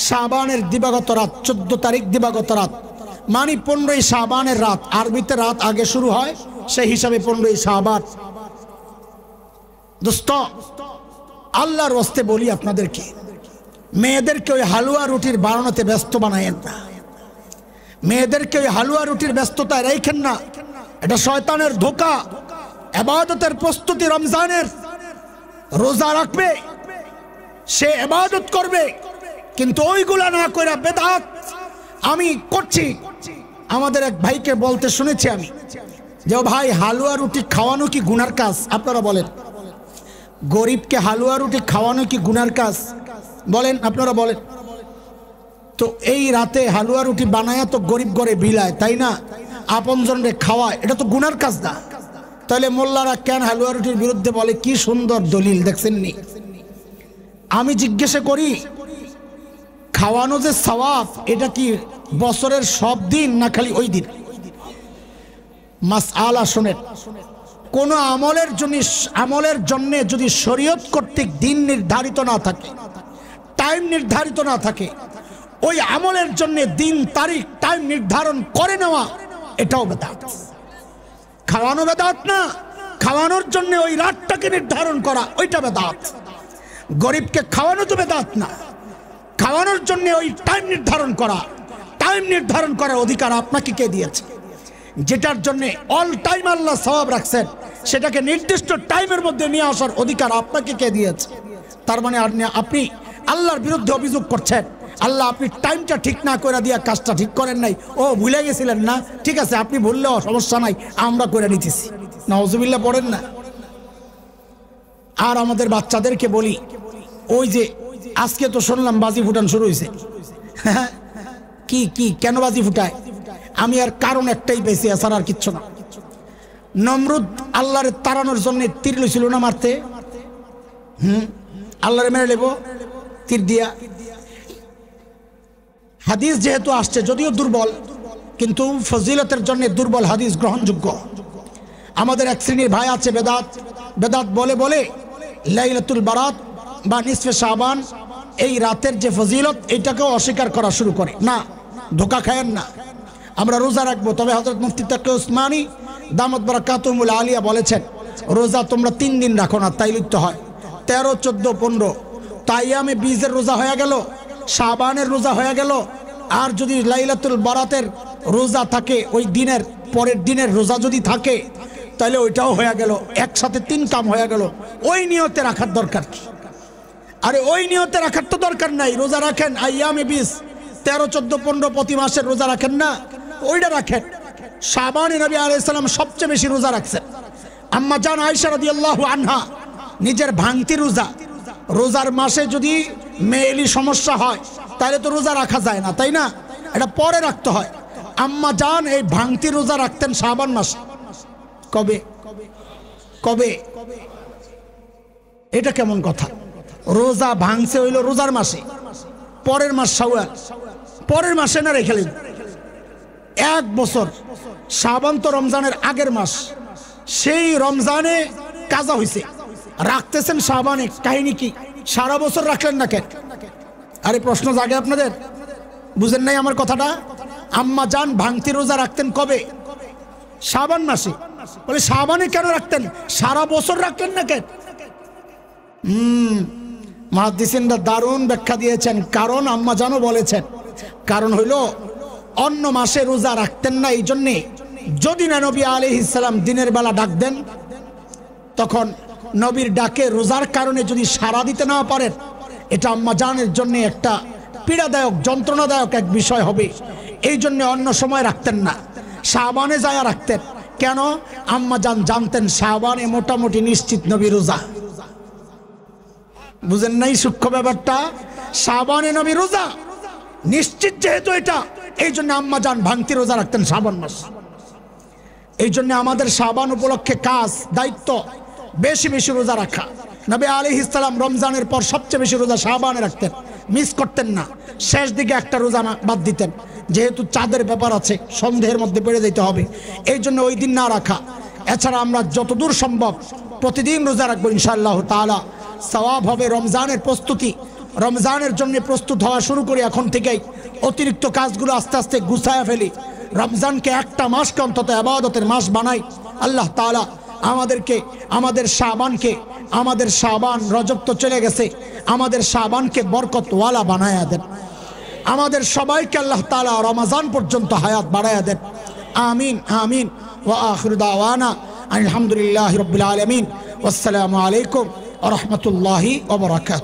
শাবানের দিবাগত রাত, 14 তারিখ দিবাগত রাত, মানে 15ই শাবানের রাত। আরবিতে রাত আগে শুরু হয়, সেই হিসাবে 15ই শাবান। দোস্ত, আল্লাহর ওয়াস্তে বলি আপনাদেরকে, মেয়েদেরকে ওই হালুয়া রুটির বানানোতে ব্যস্ত বানায়েন না। মেয়েদেরকে ওই হালুয়া রুটির ব্যস্ততায় রাখেন না, এটা শয়তানের ধোঁকা। ইবাদতের প্রস্তুতি, রমজানের রোজা রাখবে, সে ইবাদত করবে, কিন্তু ওইগুলা না করে বেদাত আমি করছি। আমাদের এক ভাইকে বলতে শুনেছি আমি যে ভাই, হালুয়া রুটি খাওয়ানো কি গুনার কাজ? আপনারা বলেন, গরিবকে হালুয়া রুটি খাওয়ানো কি গুনার কাজ? বলেন, আপনারা বলেন তো। এই রাতে হালুয়া রুটি বানায় তো গরিব ঘরে বিলায়, তাই না? আপনজনরে খাওয়ায়, এটা তো গুনার কাজ না। তাহলে মোল্লারা কেন হালুয়া রুটির বিরুদ্ধে বলে? কি সুন্দর দলিল, দেখছেননি? আমি জিজ্ঞাসা করি, খাওয়ানো যে সওয়াব, এটা কি বছরের সব দিন না খালি ওই দিন? মাসআলা শুনেন, কোন আমলের জন্য যদি শরীয়ত কর্তৃক দিন নির্ধারিত না থাকে, টাইম নির্ধারিত না থাকে, ওই আমলের জন্য দিন তারিখ টাইম নির্ধারণ করে নেওয়া, এটাও বেদাত। খাওয়ানো বেদাত না, খাওয়ানোর জন্য ওই রাতটাকে নির্ধারণ করা ওইটা বেদাত। গরিবকে খাওয়ানো তো বেদাত না, খাওয়ানোর জন্য ওই টাইম নির্ধারণ করা, টাইম নির্ধারণ করার অধিকার আপনাকে কে দিয়েছে? যেটার জন্য অল টাইম আল্লাহ সওয়াব রাখছেন সেটাকে নির্দিষ্ট টাইমের মধ্যে নিয়ে আসার অধিকার আপনাকে কে দিয়েছে? তার মানে আপনি আল্লাহর বিরুদ্ধে অভিযোগ করছেন, আল্লাহ আপনি টাইমটা ঠিক না করে দিয়া কাজটা ঠিক করেন নাই, ও ভুলে গেছিলেন না, ঠিক আছে আপনি ভুললেও সমস্যা নাই, আমরা করে নিতেছি। নাউজুবিল্লাহ পড়েন না। আর আমাদের বাচ্চাদেরকে বলি, ওই যে আজকে তো শুনলাম বাজি ফুটান শুরু হয়েছে। কি কি কেন বাজি ফুটায়? আমি আর কারণ একটাই পেয়েছি, এছাড়া আর কিচ্ছু না। নমরুদ আল্লাহরে তাড়ানোর জন্য তীর লইছিল না মারতে, আল্লাহরে মেরে নেব তীর দিয়া। হাদিস যেহেতু আসছে, যদিও দুর্বল, কিন্তু ফজিলতের জন্য দুর্বল হাদিস গ্রহণযোগ্য। আমাদের এক শ্রেণীর ভাই আছে বেদাত, বেদাত বলে বলে লাইলাতুল বারাত বা নিসফে শাবান এই রাতের যে ফজিলত এটাকেও অস্বীকার করা শুরু করে। না, ধোকা খায়েন না, আমরা রোজা রাখবো। তবে হযরত মুফতি তাকি উসমানী দামাত বারাকাতুহুল আলিয়া বলেছেন, রোজা তোমরা 3 দিন রাখো না, তাই লিখতে হয় 13, 14, 15। তাইয়ামে বীজের রোজা হয়ে গেল, শাবানের রোজা হয়ে গেল, আর যদি লাইলাতুল বারাতের রোজা থাকে, ওই দিনের পরের দিনের রোজা যদি থাকে, তাহলে ওইটাও হয়ে গেল, একসাথে 3 কাম হয়ে গেল। ওই নিয়তে রাখার দরকার কি? আরে ওই নিয়তে রাখার তো দরকার নাই। রোজা রাখেন আইয়ামে বীজ 13, 14, 15 প্রতি মাসের রোজা রাখেন না, ওইটা রাখেন। শাবানে নবী আলাইহিস সালাম সবচেয়ে বেশি রোজা রাখছেন। আম্মা জান আয়েশা রাদিয়াল্লাহু আনহা নিজের ভাঙতি রোজা, রোজার মাসে যদি মেয়েলি সমস্যা হয় তাহলে তো রোজা রাখা যায় না, তাই না? এটা পরে রাখতে হয়। আম্মা জান এই ভাঙতি রোজা রাখতেন শাবান মাসে। কবে কবে? এটা কেমন কথা? রোজা ভাঙছে হইল রোজার মাসে, পরের মাস শাওয়াল, পরের মাসে না রেখেলেন 1 বছর। শাবান তো রমজানের আগের মাস, সেই রমজানে কাজা হয়েছে, রাখতেছেন শাবানে, কাহিনী কি? সারা বছর রাখলেন না কেন? আরে প্রশ্ন জাগে আপনাদের, বুঝেন নাই আমার কথাটা? আম্মা জান ভাঙতি রোজা রাখতেন কবে? শাবান মাসে। বলে শাবানে কেন রাখতেন, সারা বছর রাখলেন না কেন? মুহাদ্দিসিনরা দারুণ ব্যাখ্যা দিয়েছেন। কারণ আম্মা জানও বলেছেন, কারণ হইল অন্য মাসে রোজা রাখতেন না, এই জন্যে যদি না নবী আলাইহিস সালাম দিনের বেলা ডাক দেন, তখন নবীর ডাকে রোজার কারণে যদি সাড়া দিতে না পারেন, এটা আম্মা জানের জন্য একটা পীড়াদায়ক, যন্ত্রণাদায়ক এক বিষয় হবে। এই জন্য অন্য সময় রাখতেন না, শাবানে যায় রাখতেন। কেন? আম্মা জান জানতেন শাবানে মোটামুটি নিশ্চিত নবী রোজা। বুঝেন নাই সূক্ষ্ম ব্যাপারটা? শাবানে নবী রোজা নিশ্চিত যেহেতু এটা, এই জন্য আম্মা জান ভাঙতি রোজা রাখতেন শাবান মাস। এই জন্য আমাদের শাবান উপলক্ষে কাজ, দায়িত্ব বেশি বেশি রোজা রাখা। নবী আলাইহিস সালাম রমজানের পর সবচেয়ে বেশি রোজা শাবানে রাখতেন, মিস করতেন না। শেষ দিকে একটা রোজা বাদ দিতেন, যেহেতু চাঁদের ব্যাপার আছে, সন্দেহের মধ্যে বেড়ে যেতে হবে, এই জন্য ওই দিন না রাখা। এছাড়া আমরা যতদূর সম্ভব প্রতিদিন রোজা রাখবো ইনশাআল্লাহ তাআলা, সওয়াব হবে। রমজানের প্রস্তুতি, রমজানের জন্য প্রস্তুত হওয়া শুরু করি এখন থেকেই, অতিরিক্ত কাজগুলো আস্তে আস্তে গুছায়া ফেলি। রমজানকে একটা মাসকে অন্তত ইবাদতের মাস বানাই। আল্লাহ তাআলা আমাদেরকে, আমাদের শাবান, রজব তো চলে গেছে, আমাদের শাবানকে বরকতওয়ালা বানায়া দেন। আমাদের সবাইকে আল্লাহ তাআলা রমজান পর্যন্ত হায়াত বাড়ায়া দেন। আমিন আমিন। ওয়া আখিরু দাওয়ানা আলহামদুলিল্লাহি রাব্বিল আলামিন। ওয়াসসালামু আলাইকুম ওয়া রাহমাতুল্লাহি ওয়া বারাকাতুহু।